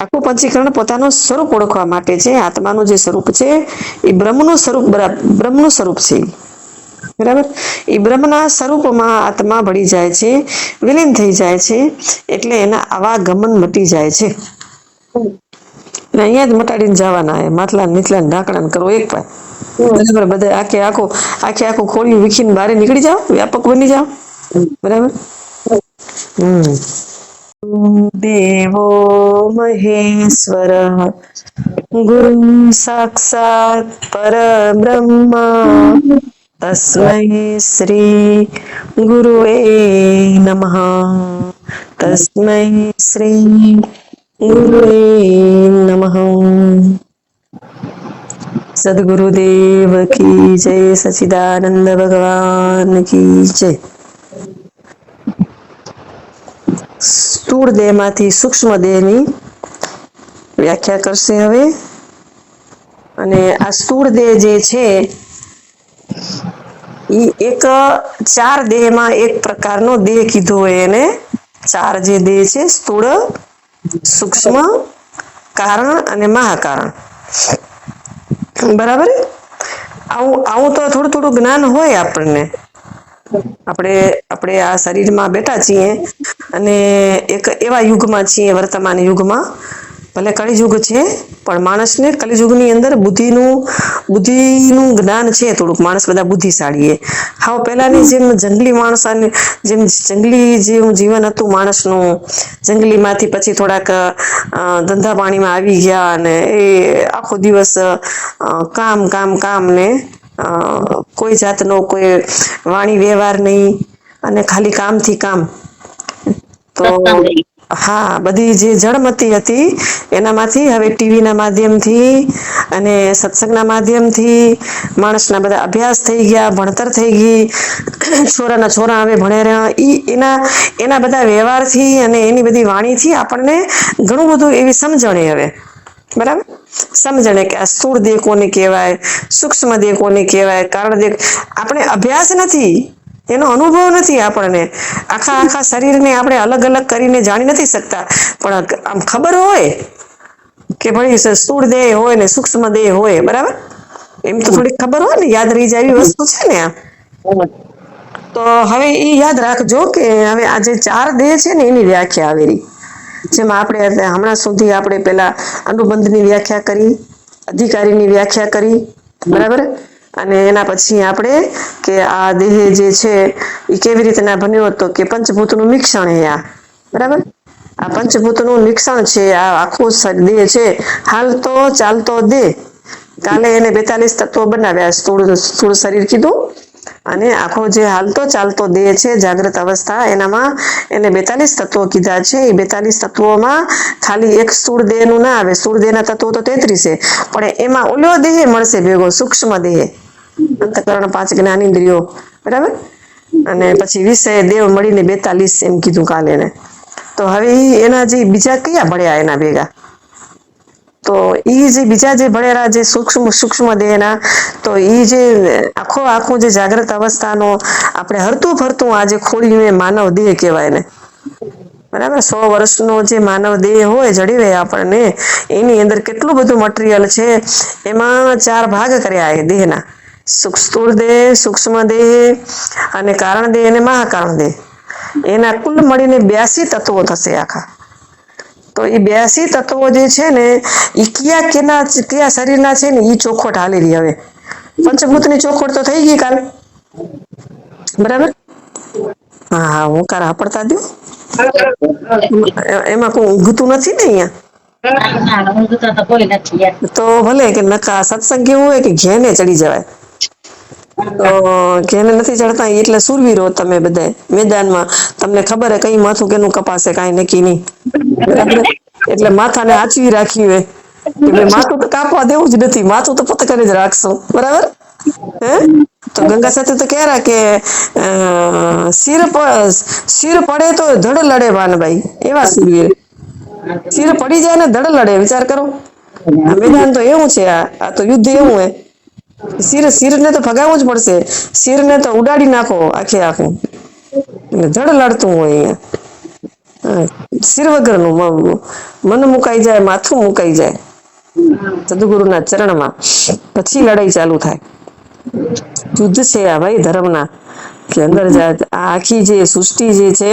આખું પંચીકરણ પોતાનું સ્વરૂપ ઓળખવા માટે છે. આત્માનું જે સ્વરૂપ છે એ બ્રહ્મનું સ્વરૂપ, બ્રહ્મનું સ્વરૂપ છે. બરાબર? એ બ્રહ્મના સ્વરૂપમાં આત્મા ભળી જાય છે, વિલીન થઈ જાય છે, એટલે એના આવાગમન મટી જાય છે. અહીંયા જ મટાડીને જવાના, માટલા નીચલા ઢાંકણા કરો એક પાય. બરાબર? બધા આખે આખું ખોલ્યું વીખીને બહાર નીકળી જાઓ, વ્યાપક બની જાઓ. બરાબર? દેવો મહેશ્વર ગુરુ સાક્ષાત પરબ્રહ્મા તસ્મૈ શ્રી ગુરુવે નમઃ. તસ્મૈ શ્રી ગુરુવે નમઃ. સદગુરુદેવ કી જય, સચિદાનંદ ભગવાન કી જય. સ્થૂળ દેહમાંથી સૂક્ષ્મ દેહની વ્યાખ્યા કરશે હવે. અને આ સ્થૂળ દેહ જે છે એ એક 4 દેહમાં એક પ્રકારનો દેહ કીધો હોય એને. 4 જે દેહ છે, સ્થૂળ, સૂક્ષ્મ, કારણ અને મહાકારણ. બરાબર? આવું તો થોડું જ્ઞાન હોય આપણને. આપણે આ શરીરમાં બેઠા છીએ અને એક એવા યુગમાં છીએ, વર્તમાન યુગમાં, ભલે કળિયુગ છે પણ માણસને કળિયુગની અંદર બુદ્ધિનું જ્ઞાન છે થોડુંક. માણસ બધા બુદ્ધિશાળી. હાવ પહેલાની જેમ જંગલી માણસોની જેમ જંગલી જેવું જીવન હતું માણસનું. જંગલીમાંથી પછી થોડાક ધંધા પાણીમાં આવી ગયા અને એ આખો દિવસ કામ ને કોઈ જાતનો કોઈ વાણી વ્યવહાર નહીં, અને ખાલી કામથી કામ. તો હા, બધી જે જળમતી હતી એનામાંથી હવે ટીવીના માધ્યમથી અને સત્સંગના માધ્યમથી માણસના બધા અભ્યાસ થઈ ગયા, ભણતર થઈ ગઈ, છોરા હવે ભણેરા, એના બધા વ્યવહારથી અને એની બધી વાણીથી આપણને ઘણું બધું એવી સમજણ હવે. બરાબર? સમજણે કે આ સ્થૂળ દેહ કોને કહેવાય, સૂક્ષ્મ દેહ કોને કહેવાય, કારણ દેહ. આપણે અભ્યાસ નથી, એનો અનુભવ નથી આપણને. આખા શરીરને આપણે અલગ અલગ કરીને જાણી નથી શકતા, પણ આમ ખબર હોય કે ભાઈ સ્થૂળ દેહ હોય ને સૂક્ષ્મ દેહ હોય. બરાબર? એમ તો થોડીક ખબર હોય ને, યાદ રહી જાય એવી વસ્તુ છે ને આ. તો હવે એ યાદ રાખજો કે હવે આ જે 4 દેહ છે ને એની વ્યાખ્યા આવેલી. જેમાં આપણે હમણાં સુધી આપણે પેલા અનુબંધની વ્યાખ્યા કરી, અધિકારીની વ્યાખ્યા કરી. બરાબર? અને એના પછી આપણે કે આ દેહ જે છે એ કેવી રીતના બન્યો હતો, કે પંચભૂતનું મિશ્રણ છે આ. બરાબર? આ પંચભૂતનું મિશ્રણ છે આ આખું દેહ છે. હાલતો ચાલતો દેહ. કાલે એને 42 તત્વો બનાવ્યા. સ્થૂળ શરીર કીધું, અને આખો જે હાલતો ચાલતો દેહ છે જાગ્રત અવસ્થા, એનામાં એને 42 તત્વો કીધા છે. એ 42 તત્વોમાં ખાલી એક સ્થૂળ દેહનું ના આવે. સ્થૂળ દેહના તત્વો તો 33 છે, પણ એમાં ઓલો દેહ મળશે ભેગો, સૂક્ષ્મ દેહ. અંતઃકરણ 5 જ્ઞાનેન્દ્રિયો. બરાબર? અને પછી વિષય દેવ મળીને 42 એમ કીધું કાલે એને. તો હવે એના જે બીજા કયા ભળ્યા એના ભેગા? તો ઈ જે બીજા જે ભળેલા જે સૂક્ષ્મ દેહના, તો ઈ જે આખું જે જાગ્રત અવસ્થાનો આપણે હરતું ફરતું આજે ખોલ્યું એ માનવ દેહ કહેવાય એને. બરાબર? 100 વર્ષનો જે માનવ દેહ હોય જડી રહે આપણને, એની અંદર કેટલું બધું મટીરિયલ છે. એમાં 4 ભાગ કર્યા એ દેહના. સ્થૂળ દેહ, સૂક્ષ્મ દેહ અને કારણ દેહ અને મહાકારણ દેહ. એના કુલ મળીને 82 તત્વો થશે આખા. તો એ 82 તત્વો જે છે ને એ કયા શરીરના છે ને એ ચોખવટ હાલેલી હવે પંચભૂતની ચોખવટ તો થઈ ગઈ કાલ બરાબર હા હા હું કારા પડતા દઉં એમાં કોઈ ઊંઘતું નથી ને અહીંયા તો ભલે કે નકા સત્સંગ કેવું હોય કે ઘેને ચડી જવાય તો ઘેને નથી ચડતા એટલે સુરવીરો તમે બધા મેદાનમાં તમને ખબર હે કઈ માથું કેનું કપાસે કાંઈ નક્કી નહીં બરાબર એટલે માથાને આચવી રાખ્યું હે કે ભાઈ માથું તો કાપવા દેવું જ નથી માથું તો પોતે કરી જ રાખશું બરાબર હે તો ગંગા સાથે તો કહેરા કે શિર પડે તો ધડ લડે ભાનભાઈ એવા સુરવીર શિર પડી જાય ને ધડ લડે વિચાર કરો આ મેદાન તો એવું છે આ તો યુદ્ધ એવું હે શિરને તો ભગાવવું જ પડશે શિરને તો ઉડાડી નાખો આખે આખું એટલે ધડ લડતું હોય અહીંયા શિર વગરનું મન મુકાઈ જાય માથું મુકાઈ જાય સદગુરુના ચરણમાં પછી લડાઈ ચાલુ થાય યુદ્ધ છે આ ભાઈ ધર્મના કે અંદર જાય આ આખી જે સૃષ્ટિ જે છે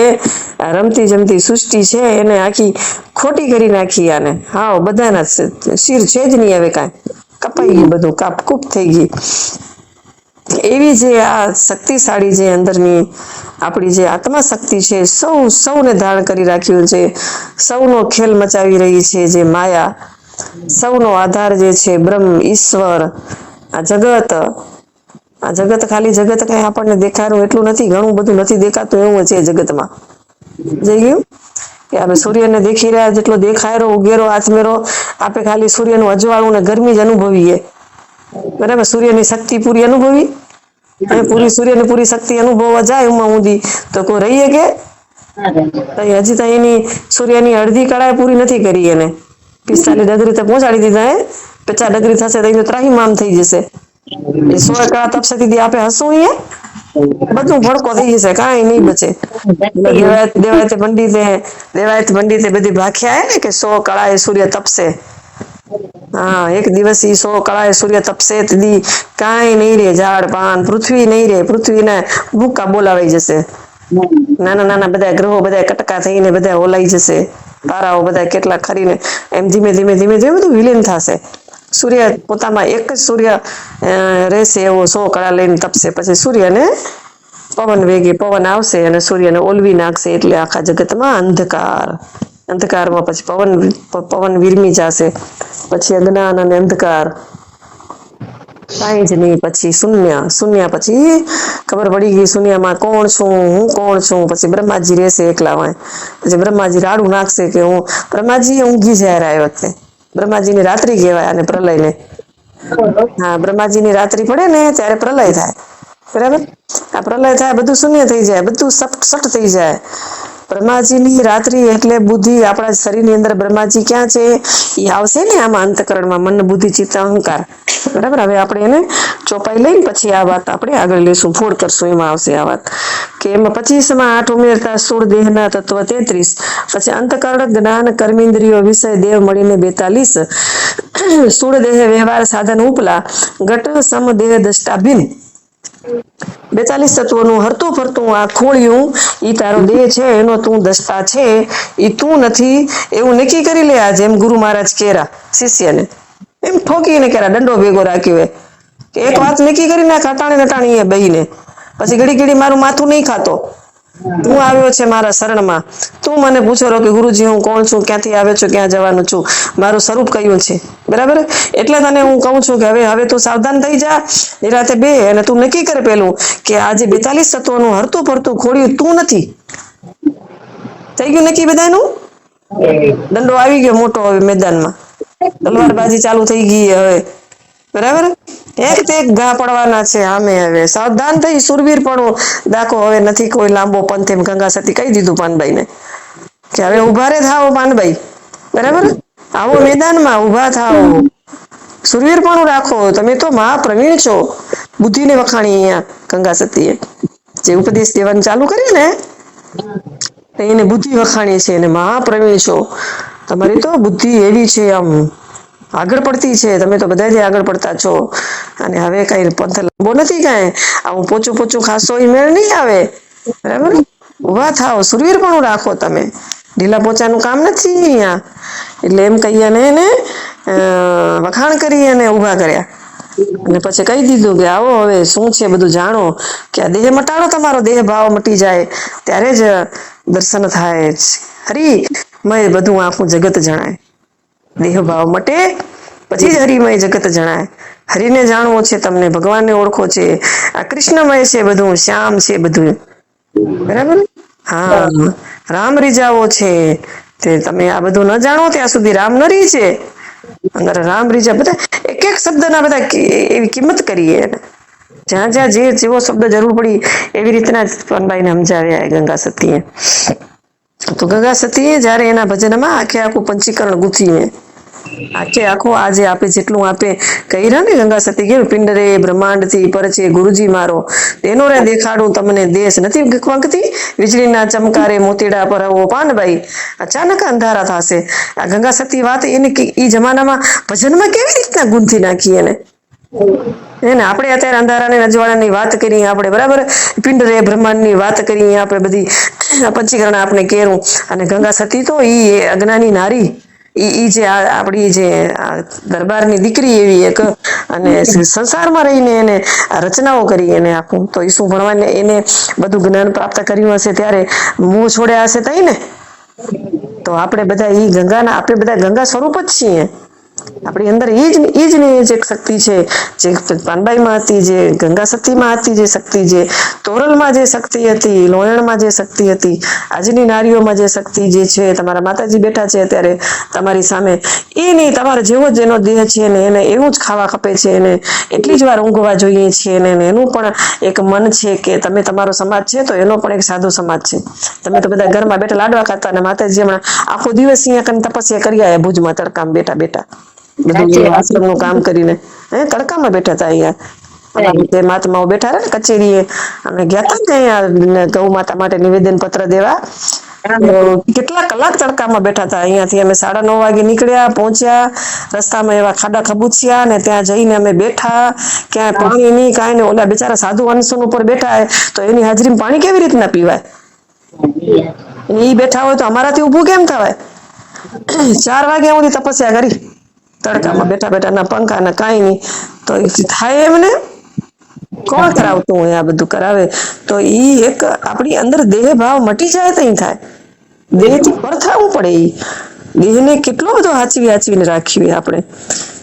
આ રમતી જમતી સૃષ્ટિ છે એને આખી ખોટી કરી નાખી આને હાવ બધાના શિર છે જ નહીં હવે કાંઈ કપાઈ ગયું બધું કાપકૂપ થઈ ગઈ એવી જે આ શક્તિશાળી જે અંદરની આપણી જે આત્મા શક્તિ છે સૌને ધારણ કરી રાખ્યું છે સૌનો ખેલ મચાવી રહી છે જે માયા સૌનો આધાર જે છે બ્રહ્મ ઈશ્વર આ જગત ખાલી જગત કઈ આપણને દેખાડું એટલું નથી ઘણું બધું નથી દેખાતું એવું છે જગતમાં જઈ ગયું કે આપણે સૂર્યને દેખી રહ્યા જેટલો દેખાયરો ઉગેરો આથમેરો આપણે ખાલી સૂર્યનું અજવાળું ને ગરમી જ અનુભવીએ બરાબર સૂર્યની શક્તિ પૂરી અનુભવી અને સૂર્યની પૂરી શક્તિ અનુભવવા જાય ઉમાં ઊંધી તો કોઈ રહીએ કે હજી તો એની સૂર્યની અડધી કળાએ પૂરી નથી કરી એને 45 ડિગ્રી તો પહોંચાડી દીધા 50 ડિગ્રી થશે તો ત્રાહીમામ થઈ જશે એ 100 કળા તપશે દીધી આપણે હસવું અહીંયા બધું ભડકો થઈ જશે કાંઈ નહીં બચે દેવાયત પંડિતે બધી ભાખ્યા ને કે 100 કળાએ સૂર્ય તપશે હા એક દિવસ 100 કળાએ સૂર્ય તપશે તેથી કાંઈ નહીં રે ઝાડ પાન પૃથ્વી નહીં રે પૃથ્વીને ભૂકા બોલાવાઈ જશે નાના નાના બધા ગ્રહો બધા કટકા થઈને બધા ઓલાઈ જશે તારાઓ બધા કેટલા ખરીને એમ ધીમે ધીમે ધીમે ધીમે બધું વિલીન થશે સૂર્ય પોતામાં એક જ સૂર્ય રહેશે એવો 100 કળા લઈને તપશે પછી સૂર્યને પવન વેગે પવન આવશે અને સૂર્યને ઓલવી નાખશે એટલે આખા જગતમાં અંધકારમાં પછી પવન વિરમી જશે પછી અજ્ઞાન અને અંધકાર કાંઈ જ નહીં પછી શૂન્ય પછી ખબર પડી ગઈ શૂન્યમાં કોણ છું હું કોણ છું પછી બ્રહ્માજી રહેશે એકલા પછી બ્રહ્માજી રાડું નાખશે કે હું બ્રહ્માજી ઊંઘી જાય આ વખતે બ્રહ્માજીની રાત્રિ કહેવાય અને પ્રલયને હા બ્રહ્માજીની રાત્રિ પડે ને ત્યારે પ્રલય થાય બરાબર આ પ્રલય થાય બધું શૂન્ય થઈ જાય બધું સટ થઈ જાય બ્રહ્માજીની રાત્રિ એટલે બુદ્ધિ આપણા શરીરની અંદર બ્રહ્માજી ક્યાં છે એ આવશે ને આમાં અંતકરણમાં મન બુદ્ધિ ચિત્ત અહંકાર બરાબર હવે આપણે એને ચોપાઈ લઈને પછી આ વાત આપણે આગળ લઈશું ફોડ કરશું એમાં આવશે આ વાત કે એમાં 25માં 8 ઉમેરતા સ્થૂળ દેહના તત્વ 33 પછી અંતકરણ જ્ઞાન કર્મેન્દ્રિયો વિષય દેહ મળીને 42 સ્થૂળ દેહ વ્યવહાર સાધન ઉપલા ઘટ સમ દેહ દષ્ટા ભિન્ન 42 તત્વોનું હરતું ફરતું આ ખોળ્યું ઈ તારો દેહ છે એનો તું દષ્ટા છે ઈ તું નથી એવું નક્કી કરી લે આ જેમ ગુરુ મહારાજ કેરા શિષ્યને એમ ઠોકીને કેરા દંડો ભેગો રાખ્યો કે એક વાત નક્કી કરી નાખ અટાણી બહીને પછી ઘડી મારું માથું નહીં ખાતો તું આવ્યો છે મારા શરણમાં તું મને પૂછો કે ગુરુજી હું કોણ છું ક્યાંથી આવ્યો છું ક્યાં જવાનું છું મારું સ્વરૂપ કયું છે બરાબર એટલે તને હું કહું છું કે હવે તું સાવધાન થઈ જા નિરાતે બે અને તું નક્કી કરે પેલું કે આજે 42 તત્વોનું હરતું ફરતું ખોડ્યું તું નથી થઈ ગયું નક્કી બધાનું દંડો આવી ગયો મોટો હવે મેદાનમાં તલવારબાજી ચાલુ થઈ ગઈ હવે બરાબર એક તે એક ઘા પડવાના છે આમે હવે સાવધાન થઈ સુરવીર પણ દાખો હવે નથી કોઈ લાંબો પંથ એમ ગંગા સતી કહી દીધું પાનભાઈને કે હવે ઉભા રે થાવ પાનભાઈ બરાબર આવો મેદાનમાં ઉભા થાવ સુરવીર પણ રાખો તમે તો મહાપ્રવીણ છો બુદ્ધિને વખાણી અહીંયા ગંગા સતીએ જે ઉપદેશ દેવાનું ચાલુ કર્યું ને એને બુદ્ધિ વખાણી છે અને મહાપ્રવીણ છો તમારી તો બુદ્ધિ એવી છે આમ આગળ પડતી છે તમે તો બધા આગળ પડતા છો અને હવે કઈ પંથ લાંબો નથી કાંઈ આવું પોચું ખાસો એ મેળ નહીં આવે બરાબર ઉભા થાવ સુરવીર પણ રાખો તમે ઢીલા પોચાનું કામ નથી અહીંયા. એટલે એમ કહી અને એને વખાણ કરી અને ઉભા કર્યા અને પછી કહી દીધું કે આવો હવે શું છે બધું જાણો, કે આ દેહ મટાડો, તમારો દેહ ભાવ મટી જાય ત્યારે જ દર્શન થાય. હરિમય બધું આખું જગત જણાય. દેહ ભાવ મટે પછી જ હરિમય જગત જણાય. હરિને જાણવો છે તમને, ભગવાનને ઓળખો છે, આ કૃષ્ણમય છે બધું, શ્યામ છે બધું, બરાબર. હા, રામ રીઝાવો છે તે તમે આ બધું ન જાણો ત્યાં સુધી રામ ન રહી છે અંદર. રામ રીઝા બધા એક એક શબ્દના બધા એવી કિંમત કરીએ. જ્યાં જ્યાં જે જેવો શબ્દ જરૂર પડી એવી રીતના પનબાઈને સમજાવ્યા ગંગા સતીએ. તો ગંગા સતીએ જયારે એના ભજનમાં આખે આખું પંચીકરણ ગૂંથીને આખે આખું આજે આપે જેટલું આપે કહી ને ગંગા સતી કેવું પિંડરે બ્રહ્માંડ થી પરચે ગુરુજી મારો તેનો રે દેખાડું તમને દેશ નથી વંકતી વીજળીના ચમકારે મોતીડા પર આવો પાનભાઈ અચાનક અંધારા થશે. આ ગંગા સતી વાત એને એ જમાનામાં ભજનમાં કેવી રીતના ગૂંથી નાખી એને. એને આપણે અત્યારે અંધારાની રજવાડાની વાત કરી, આપણે બરાબર પિંડરે બ્રહ્માંડની વાત કરી, આપણે બધી પંચીકરણ આપણે કેરું, અને ગંગા સતી તો ઈ અજ્ઞાની નારી, ઈ જે આપણી જે દરબારની દીકરી એવી એક, અને સંસારમાં રહીને એને રચનાઓ કરી એને આખું. તો એ શું ભણવાને એને બધું જ્ઞાન પ્રાપ્ત કર્યું હશે ત્યારે મોહ છોડ્યા હશે તઈ ને. તો આપણે બધા ઈ ગંગાના, આપણે બધા ગંગા સ્વરૂપ જ છીએ. આપણી અંદર એ જ ને એ જ એક શક્તિ છે જે પાનબાઈમાં હતી, જે ગંગા સતીમાં હતી, જે શક્તિ જે તોરલમાં જે શક્તિ હતી, લોયણમાં જે શક્તિ હતી, આજની નારીઓમાં જે શક્તિ જે છે, તમારા માતાજી બેઠા છે અત્યારે તમારી સામે, એ નહીં તમારે જેવો જ એનો દેહ છે ને એને એવું જ ખાવા ખપે છે, એને એટલી જ વાર ઊંઘવા જોઈએ છે ને એનું પણ એક મન છે કે તમે તમારો સમાજ છે તો એનો પણ એક સાધુ સમાજ છે. તમે તો બધા ઘરમાં બેઠા લાડવા ખાતા, અને માતાજી હમણાં આખો દિવસ અહીંયા કને તપસ્યા કરી આયા ભુજમાં તડકામાં બેઠા બેઠા બધું આશ્રમનું કામ કરીને. તડકામાં બેઠા હતા અહીંયા મહાત્માઓ બેઠા ને કચેરીએ, અમે ગયા હતા ને અહીંયા ગૌ માતા માટે નિવેદન પત્ર દેવા. કેટલા કલાક તડકામાં બેઠા હતા. અહીંયાથી અમે 9:30 વાગે નીકળ્યા, પહોંચ્યા, રસ્તામાં એવા ખાડા ખબૂચિયા ને ત્યાં જઈને અમે બેઠા, ક્યાંય પાણી નહીં કાંઈ નહીં. ઓલા બિચારા સાધુ અનશન ઉપર બેઠા તો એની હાજરીમાં પાણી કેવી રીતના પીવાય? ઈ બેઠા હોય તો અમારાથી ઊભું કેમ થવાય? 4 વાગ્યા સુધી તપસ્યા કરી તડકામાં બેઠા બેઠા, ના પંખા ના કાંઈ નહીં. તો થાય એમને કોણ કરાવતું હોય? આ બધું કરાવે તો ઈ એક આપણી અંદર દેહ ભાવ મટી જાય તો થાય. દેહથી પર થવું પડે. ઈ દેહને કેટલો બધો હાચવીને રાખ્યું આપણે.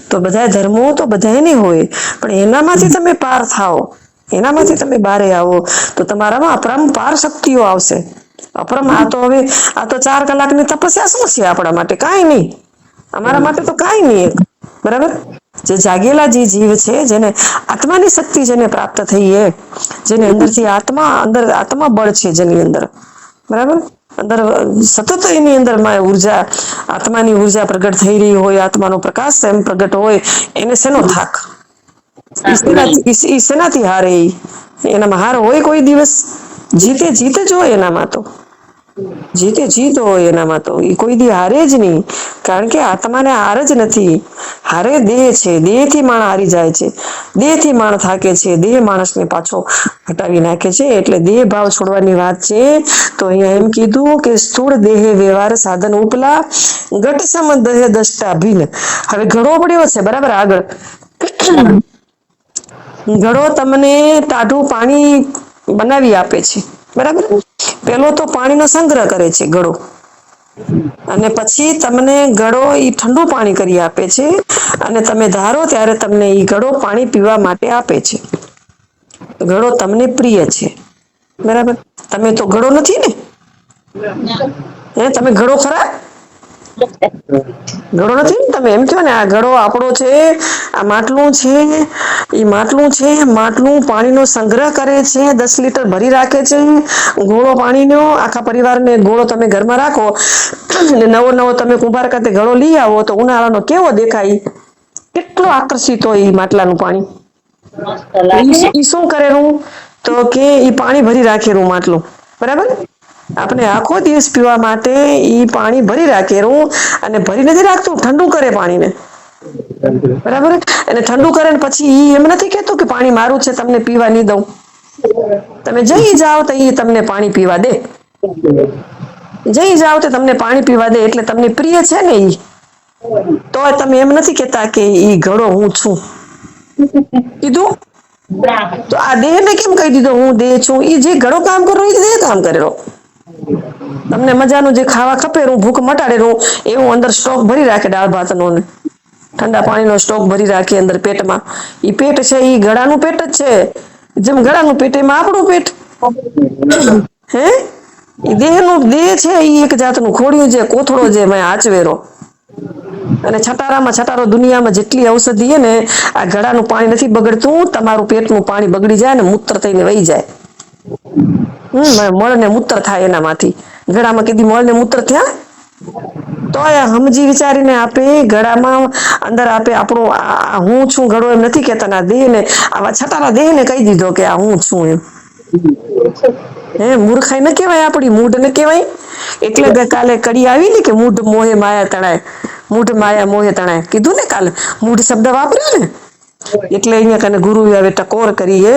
તો બધા ધર્મો તો બધાને હોય, પણ એનામાંથી તમે પાર થાઓ, એનામાંથી તમે બારે આવો તો તમારામાં અપરંપાર શક્તિઓ આવશે. આ તો હવે આ તો 4 કલાકની તપસ્યા શું છે આપણા માટે? કાંઈ નહીં. અમારા માટે તો કાંઈ નહીં. બરાબર. જે જાગેલા જે જીવ છે, જેને આત્માની શક્તિ જેને પ્રાપ્ત થઈ છે, જેને અંદરથી આત્મા બળ છે જેની અંદર, બરાબર, અંદર સતત એની અંદર ઉર્જા, આત્માની ઉર્જા પ્રગટ થઈ રહી હોય, આત્માનો પ્રકાશ એમ પ્રગટ હોય, એને શેનો થાક? ઈ શેનાથી હારે? એનામાં હાર હોય કોઈ દિવસ? જીતે જ હોય એનામાં તો, જીત હોય એનામાં તો. એ કોઈ દી હારે જ નહીં, કારણ કે આત્માને હાર જ નથી. હારે દેહ છે. દેહથી માણસ હારી જાય છે, દેહથી માણસ થાકે છે, દેહ માણસને પાછો હટાવી નાખે છે. એટલે દેહ ભાવ છોડવાની વાત છે. તો અહીંયા એમ કીધું કે સ્થૂળ દેહે વ્યવહાર સાધન ઉપલા ઘટ સમ દેહ દષ્ટા ભીન. હવે ઘડો પડ્યો છે, બરાબર. આગળ ઘડો તમને ટાઢું પાણી બનાવી આપે છે, બરાબર. પેલો તો પાણીનો સંગ્રહ કરે છે ઘડો, અને પછી તમને ઘડો ઈ ઠંડુ પાણી કરી આપે છે, અને તમે ધારો ત્યારે તમને ઈ ઘડો પાણી પીવા માટે આપે છે. ઘડો તમને પ્રિય છે, બરાબર. તમે તો ઘડો નથી ને? તમે ઘડો ખરા? ઘડો નથી ને તમે? એમ કહો ને આ ઘડો આપણો છે, આ માટલું છે, એ માટલું છે, માટલું પાણીનો સંગ્રહ કરે છે, 10 લીટર ભરી રાખે છે. ઘોડો પાણીનો આખા પરિવારને ઘોડો તમે ઘરમાં રાખો, નવો તમે કુંભાર ખાતે ઘડો લઈ આવો તો ઉનાળાનો કેવો દેખાય? કેટલો આકર્ષિત હોય ઈ માટલાનું પાણી. ઈ શું કરેલું? તો કે ઈ પાણી ભરી રાખેલું માટલું, બરાબર. આપણે આખો દિવસ પીવા માટે ઈ પાણી ભરી રાખેલું, અને ભરી નથી રાખતું, ઠંડુ કરે પાણીને, બરાબર. અને ઠંડુ કરે ને પછી ઈ એમ નથી કેતું કે પાણી મારું છે, તમને પીવા નહીં દઉં. તમે જઈ જાઓ તો ઈ તમને પાણી પીવા દે. જઈ જાઓ તો તમને પાણી પીવા દે એટલે તમને પ્રિય છે ને ઈ, તો તમે એમ નથી કેતા કે ઈ ઘડો હું છું. કીધું તો આ દેહ ને કેમ કહી દીધો હું દેહ છું? ઈ જે ઘડો કામ કરો એ દેહ કામ કરેલો. તમને મજાનું જે ખાવા ખપેરું ભૂખ મટાડેલું એવું અંદર સ્ટોક ભરી રાખે દાળ ભાત નો ને ઠંડા પાણીનો સ્ટોક ભરી રાખી અંદર પેટમાં. ઈ પેટ છે ઈ ગળાનું પેટ જ છે. જેમ ગળાનું પેટ એમાં આપણું પેટ. હે ઈ દેહનું દેહ છે ઈ એક જાતનું ખોડિયું છે, કોથળો છે આચવેરો. અને છટારામાં છટારો દુનિયામાં જેટલી ઔષધિ છે ને આ ગળાનું પાણી નથી બગડતું, તમારું પેટનું પાણી બગડી જાય ને મૂત્ર થઈને વહી જાય. મળ ને મૂત્ર થાય એનામાંથી. ગળામાં કીધી મળ ને મૂત્ર થયા? તોય સમજી વિચારીને આપે ગળામાં અંદર આપે આપણું હું છું ઘડો એમ નથી કેતા દેહ ને આવા છટારા દેહ ને કહી દીધો કે આ હું છું એમ. હે મૂર્ખાઈ ન કેવાય આપડી, મૂઢ ન કેવાય. એટલે કાલે કડી આવી ને કે મૂઢ મોહે માયા તણાય. મૂઢ માયા મોહે તણાય કીધું ને કાલે મૂઢ શબ્દ વાપર્યો ને. એટલે અહિયાં કને ગુરુ હવે ટકોર કરી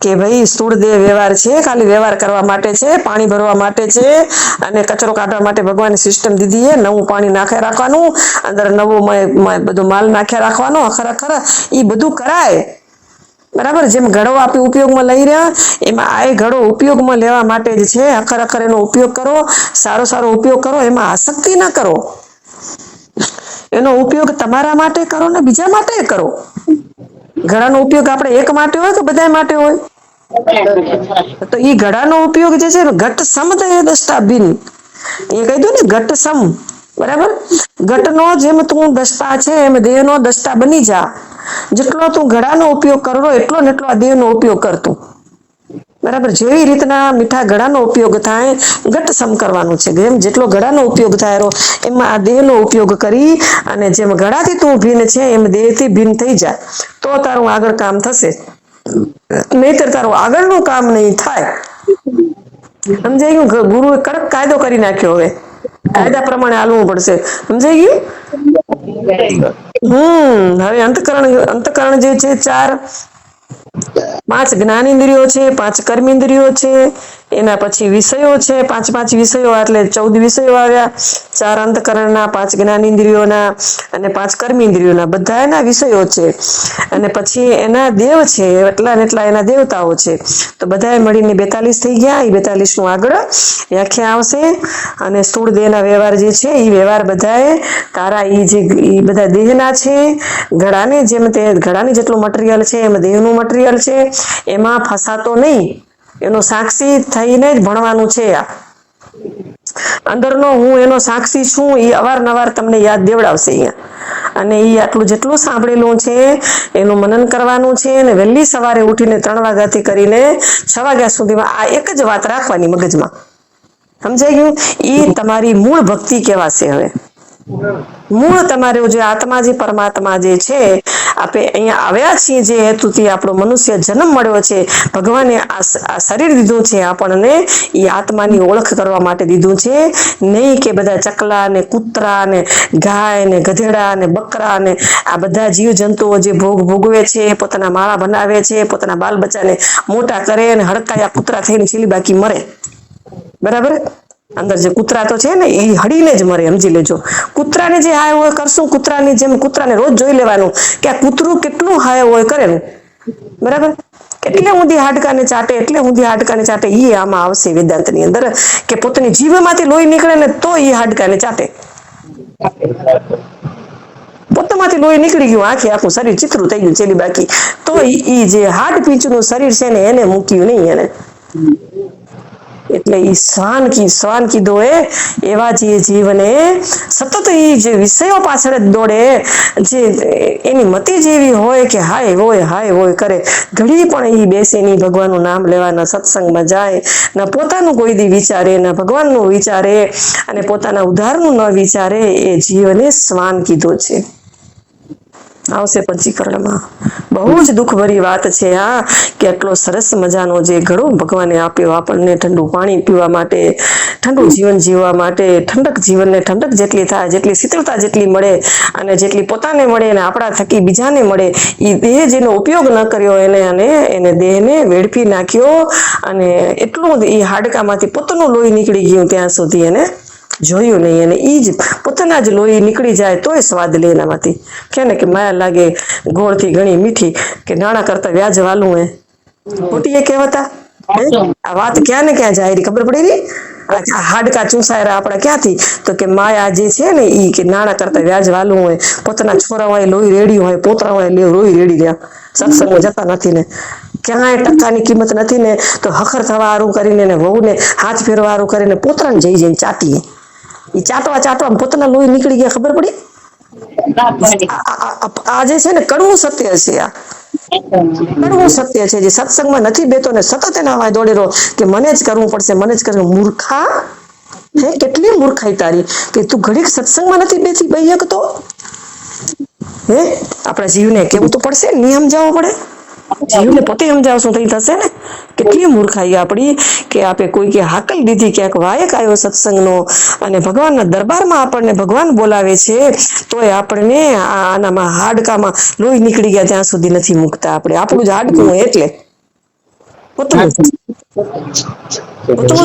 કે ભાઈ સ્થૂળ દેહ વ્યવહાર છે, ખાલી વ્યવહાર કરવા માટે છે, પાણી ભરવા માટે છે અને કચરો કાઢવા માટે ભગવાન સિસ્ટમ દીધી છે. નવું પાણી નાખે રાખવાનું, અંદર નવો બધો માલ નાખ્યા રાખવાનો ખરેખર ઈ બધું કરાય. બરાબર જેમ ઘડો આપે ઉપયોગમાં લઈ રહ્યા એમાં આ ઘડો ઉપયોગમાં લેવા માટે જ છે. ખરેખર એનો ઉપયોગ કરો, સારો સારો ઉપયોગ કરો, એમાં આસક્તિ ના કરો. એનો ઉપયોગ તમારા માટે કરો ને બીજા માટે કરો. ઘડાનો ઉપયોગ આપણે એક માટે હોય કે બધા માટે હોય? તો ઈ ઘડાનો ઉપયોગ જે છે ઘટ સમદય દષ્ટા ભિન્ન. એ કહી દઉં ને ઘટ સમ બરાબર. ઘટનો જેમ તું દસ્તા છે એમ દેહ નો દસ્તા બની જા. જેટલો તું ઘડાનો ઉપયોગ કરવો એટલો ને એટલો આ દેહ નો ઉપયોગ કરતું. બરાબર જેવી રીતના મીઠા ઘડાનો ઉપયોગ થાય ઘટ સમ કરવાનું છે. જેમ જેટલો ઘડાનો ઉપયોગ થાય એમાં આ દેહ નો ઉપયોગ કરી અને જેમ ઘડાથી તું ભીન છે એમ દેહ થી ભીન થઈ જા. તો તારું આગળ કામ થશે. નહીતર તારું આગળનું કામ નહી થાય. સમજાય ગયું? ગુરુ એ કડક કાયદો કરી નાખ્યો હવે. કાયદા પ્રમાણે હાલવું પડશે. સમજાઈ ગયું? હવે અંતકરણ જે છે ચાર, 5 જ્ઞાનેન્દ્રિયો છે, 5 કર્મેન્દ્રિયો છે. એના પછી વિષયો છે, 5 વિષયો એટલે 14 વિષયો આવ્યા. 4 અંતકરણના, 5 જ્ઞાનેન્દ્રિયોના અને 5 કર્મેન્દ્રિયોના બધા એના વિષયો છે. અને પછી એના દેવ છે એટલા ને એટલા એના દેવતાઓ છે. તો બધા મળીને 42 થઈ ગયા. એ 42 નું આગળ વ્યાખ્યા આવશે. અને સ્થૂળ દેહ ના વ્યવહાર જે છે એ વ્યવહાર બધા તારા એ બધા દેહના છે. ઘડાને જેમ તે ઘડાની જેટલું મટીરિયલ છે એમ દેહનું મટીરિયલ છે. એમાં ફસાતો નહી. એનો સાક્ષી થઈને જ ભણવાનું છે આ. અંદરનો હું એનો સાક્ષી છું એ અવારનવાર તમને યાદ દેવડાવશે અહીંયા. અને એ આટલું જેટલું સાંભળેલું છે એનું મનન કરવાનું છે અને વહેલી સવારે ઉઠીને 3 વાગ્યાથી કરીને 6 વાગ્યા સુધીમાં આ એક જ વાત રાખવાની મગજમાં. સમજાઈ ગયું? ઈ તમારી મૂળ ભક્તિ કેવાશે હવે. મૂળ તમારો જે આત્મા જે પરમાત્મા જે છે આપણે અહીંયા આવ્યા છીએ જે હેતુથી આપણો મનુષ્ય જન્મ મળ્યો છે. ભગવાને આ શરીર દીધું છે આપણને એ આત્માની ઓળખ કરવા માટે દીધું છે. નહીં કે બધા ચકલા ને કૂતરા ને ગાય ને ગધેડા ને બકરા ને આ બધા જીવ જંતુઓ જે ભોગ ભોગવે છે, પોતાના માળા બનાવે છે, પોતાના બાલ બચ્ચાને મોટા કરે અને હડકાયા કૂતરા થઈને છેલ્લી બાકી મરે. બરાબર? અંદર જે કૂતરા તો છે ને એ હડીને જ મરે. સમજી લેજો. કૂતરાને જે હાય હોય કરશું કૂતરાની જેમ કૂતરાને રોજ જોઈ લેવાનું કે આ કૂતરું કેટલું હાય હોય કરેલું. બરાબર? એટલે ઊંધી હાડકાને ચાટે એટલે ઊંધી હાડકાને ચાટે એ આમાં આવશે વેદાંતની અંદર કે પોતાની જીભમાંથી લોહી નીકળે ને તો એ હાડકાને ચાટે. પોતામાંથી લોહી નીકળી ગયું આખું શરીર ચીકરું થઈ ગયું છેલ્લી બાકી તો ઈ જે હાડ પીંછનું શરીર છે ને એને મૂક્યું નહીં એને. એટલે ઈ શ્વાન કીધો એવા જે જીવને સતત ઈ જે વિષયો પાછળ જ દોડે જે એની મતિ જેવી હોય કે હાય હોય કરે ઘડી પણ ઈ બેસે નહીં ભગવાનનું નામ લેવાના સત્સંગમાં જાય ના પોતાનું કોઈ દી વિચારે ના ભગવાનનું વિચારે અને પોતાના ઉદ્ધારનું ન વિચારે એ જીવને શ્વાન કીધો છે. આવશે પંચીકરણમાં. બહુ જ દુઃખભરી વાત છે આ કે આટલો સરસ મજાનો જે ઘડો ભગવાને આપ્યો આપણને ઠંડુ પાણી પીવા માટે, ઠંડુ જીવન જીવવા માટે, ઠંડક જીવનને ઠંડક જેટલી થાય, જેટલી શીતળતા જેટલી મળે અને જેટલી પોતાને મળે અને આપણા થકી બીજાને મળે એ દેહ જેનો ઉપયોગ ન કર્યો એને દેહને વેડફી નાખ્યો અને એટલું એ હાડકામાંથી પોતાનું લોહી નીકળી ગયું ત્યાં સુધી એને જોયું નહીં અને ઈ જ પોતાના જ લોહી નીકળી જાય તોય સ્વાદ લે એનામાંથી કે ને કે માયા લાગે ગોળથી ઘણી મીઠી કે નાણાં કરતા વ્યાજ વાલું હે ખોટી એ કહેવતા આ વાત ક્યાં ને ક્યાં જાય ખબર પડી રહી હાડકા ચૂસાયરા આપડા ક્યાંથી તો કે માયા જે છે ને ઈ કે નાણાં કરતા વ્યાજ વાલું હોય પોતાના છોરા હોય લોહી રેડ્યું હોય પોતરા હોય લોહી રેડી રહ્યા સત્સંગમાં જતા નથી ને ક્યાંય ટકાની કિંમત નથી ને તો હખર થવા હારું કરીને ને વહુને હાથ ફેરવા હારું કરીને પોતરાને જઈને ચાટીએ એ ચાટવા પોતાના લોહી નીકળી ગયા ખબર પડી આ જે છે ને કડવું સત્ય છે આ કડવું સત્ય છે જે સત્સંગમાં નથી બેતો ને સતત એના વાય દોડી રહ્યો કે મને જ કરવું પડશે મને જ કરવું મૂર્ખા હે કેટલી મૂર્ખાઈ તારી કે તું ઘડીક સત્સંગમાં નથી બેસી બઈ શકતો હે આપણા જીવને કેવું તો પડશે નિયમ જવો પડે જીવને પોતે સમજાવશું થઈ થશે ને કેટલી મૂર્ખાઈ આપણી કે આપે કોઈ કે હાકલ દીધી ક્યાંક વાયક આવ્યો સત્સંગનો અને ભગવાનના દરબારમાં આપણને ભગવાન બોલાવે છે તોય આપણને આનામાં હાડકામાં લોહી નીકળી ગયા ત્યાં સુધી નથી મૂકતા આપણે આપણું જ હાડકું હોય એટલે પોતાનું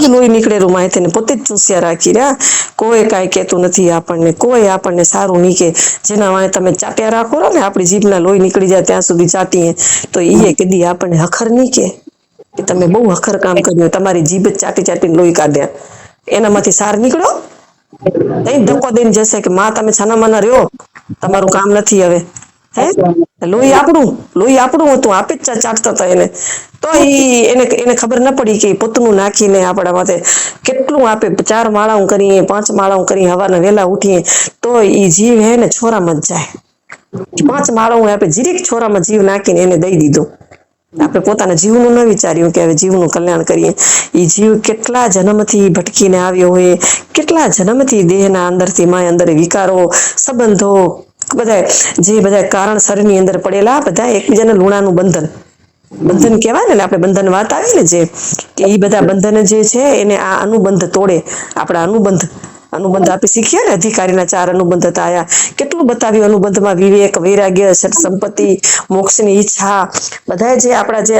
જ લોહી નીકળેલું માહિતી ને પોતે જ ચૂસ્યા રાખી રહ્યા કોઈ કાંઈ કહેતું નથી આપણને કોઈ આપણને સારું નહીં કે જેના વાંહે તમે ચાટ્યા રાખો ને આપણી જીભના લોહી નીકળી જાય ત્યાં સુધી ચાટીએ તો એ કદી આપણને હખર નહીં કે તમે બહુ હખર કામ કર્યું તમારી જીભ ચાટી ચાટીને લોહી કાઢ્યા એનામાંથી સાર નીકળો તઈ ધક્કો દઈને જશે કે માં તમે છાનામાના રહ્યો તમારું કામ નથી હવે હે લોહી આપણું હતું આપે જ ચાટતા હતા એને તો એને ખબર ન પડી કે પોતનું નાખીને આપણા માથે કેટલું આપે 4 માળાઓ કરીએ 5 માળાઓ કરીએ હવારના વહેલા ઉઠીએ તો એ જીવ હે ને છોરામાં જ જાય 5 માળાઓ આપે જીરીક છોરામાં જીવ નાખીને એને દઈ દીધો આપણે પોતાના જીવનું ન વિચાર્યું કે હવે જીવનું કલ્યાણ કરીએ એ જીવ કેટલા જન્મથી ભટકીને આવ્યો હોય કેટલા જન્મથી દેહના અંદરથી માય અંદર વિકારો સંબંધો બધા કારણસરની અંદર પડેલા બધા એકબીજાના લુણાનું બંધન કહેવાય ને આપણે બંધન વાત આવી ને જે કે એ બધા બંધન જે છે એને આ અનુબંધ તોડે આપણા અનુબંધ આપણે શીખીએ ને અધિકારીના 4 અનુબંધ હતા કેટલું બતાવ્યું અનુબંધમાં વિવેક વૈરાગ્ય સંપત્તિ મોક્ષની ઈચ્છા બધા જે આપણા જે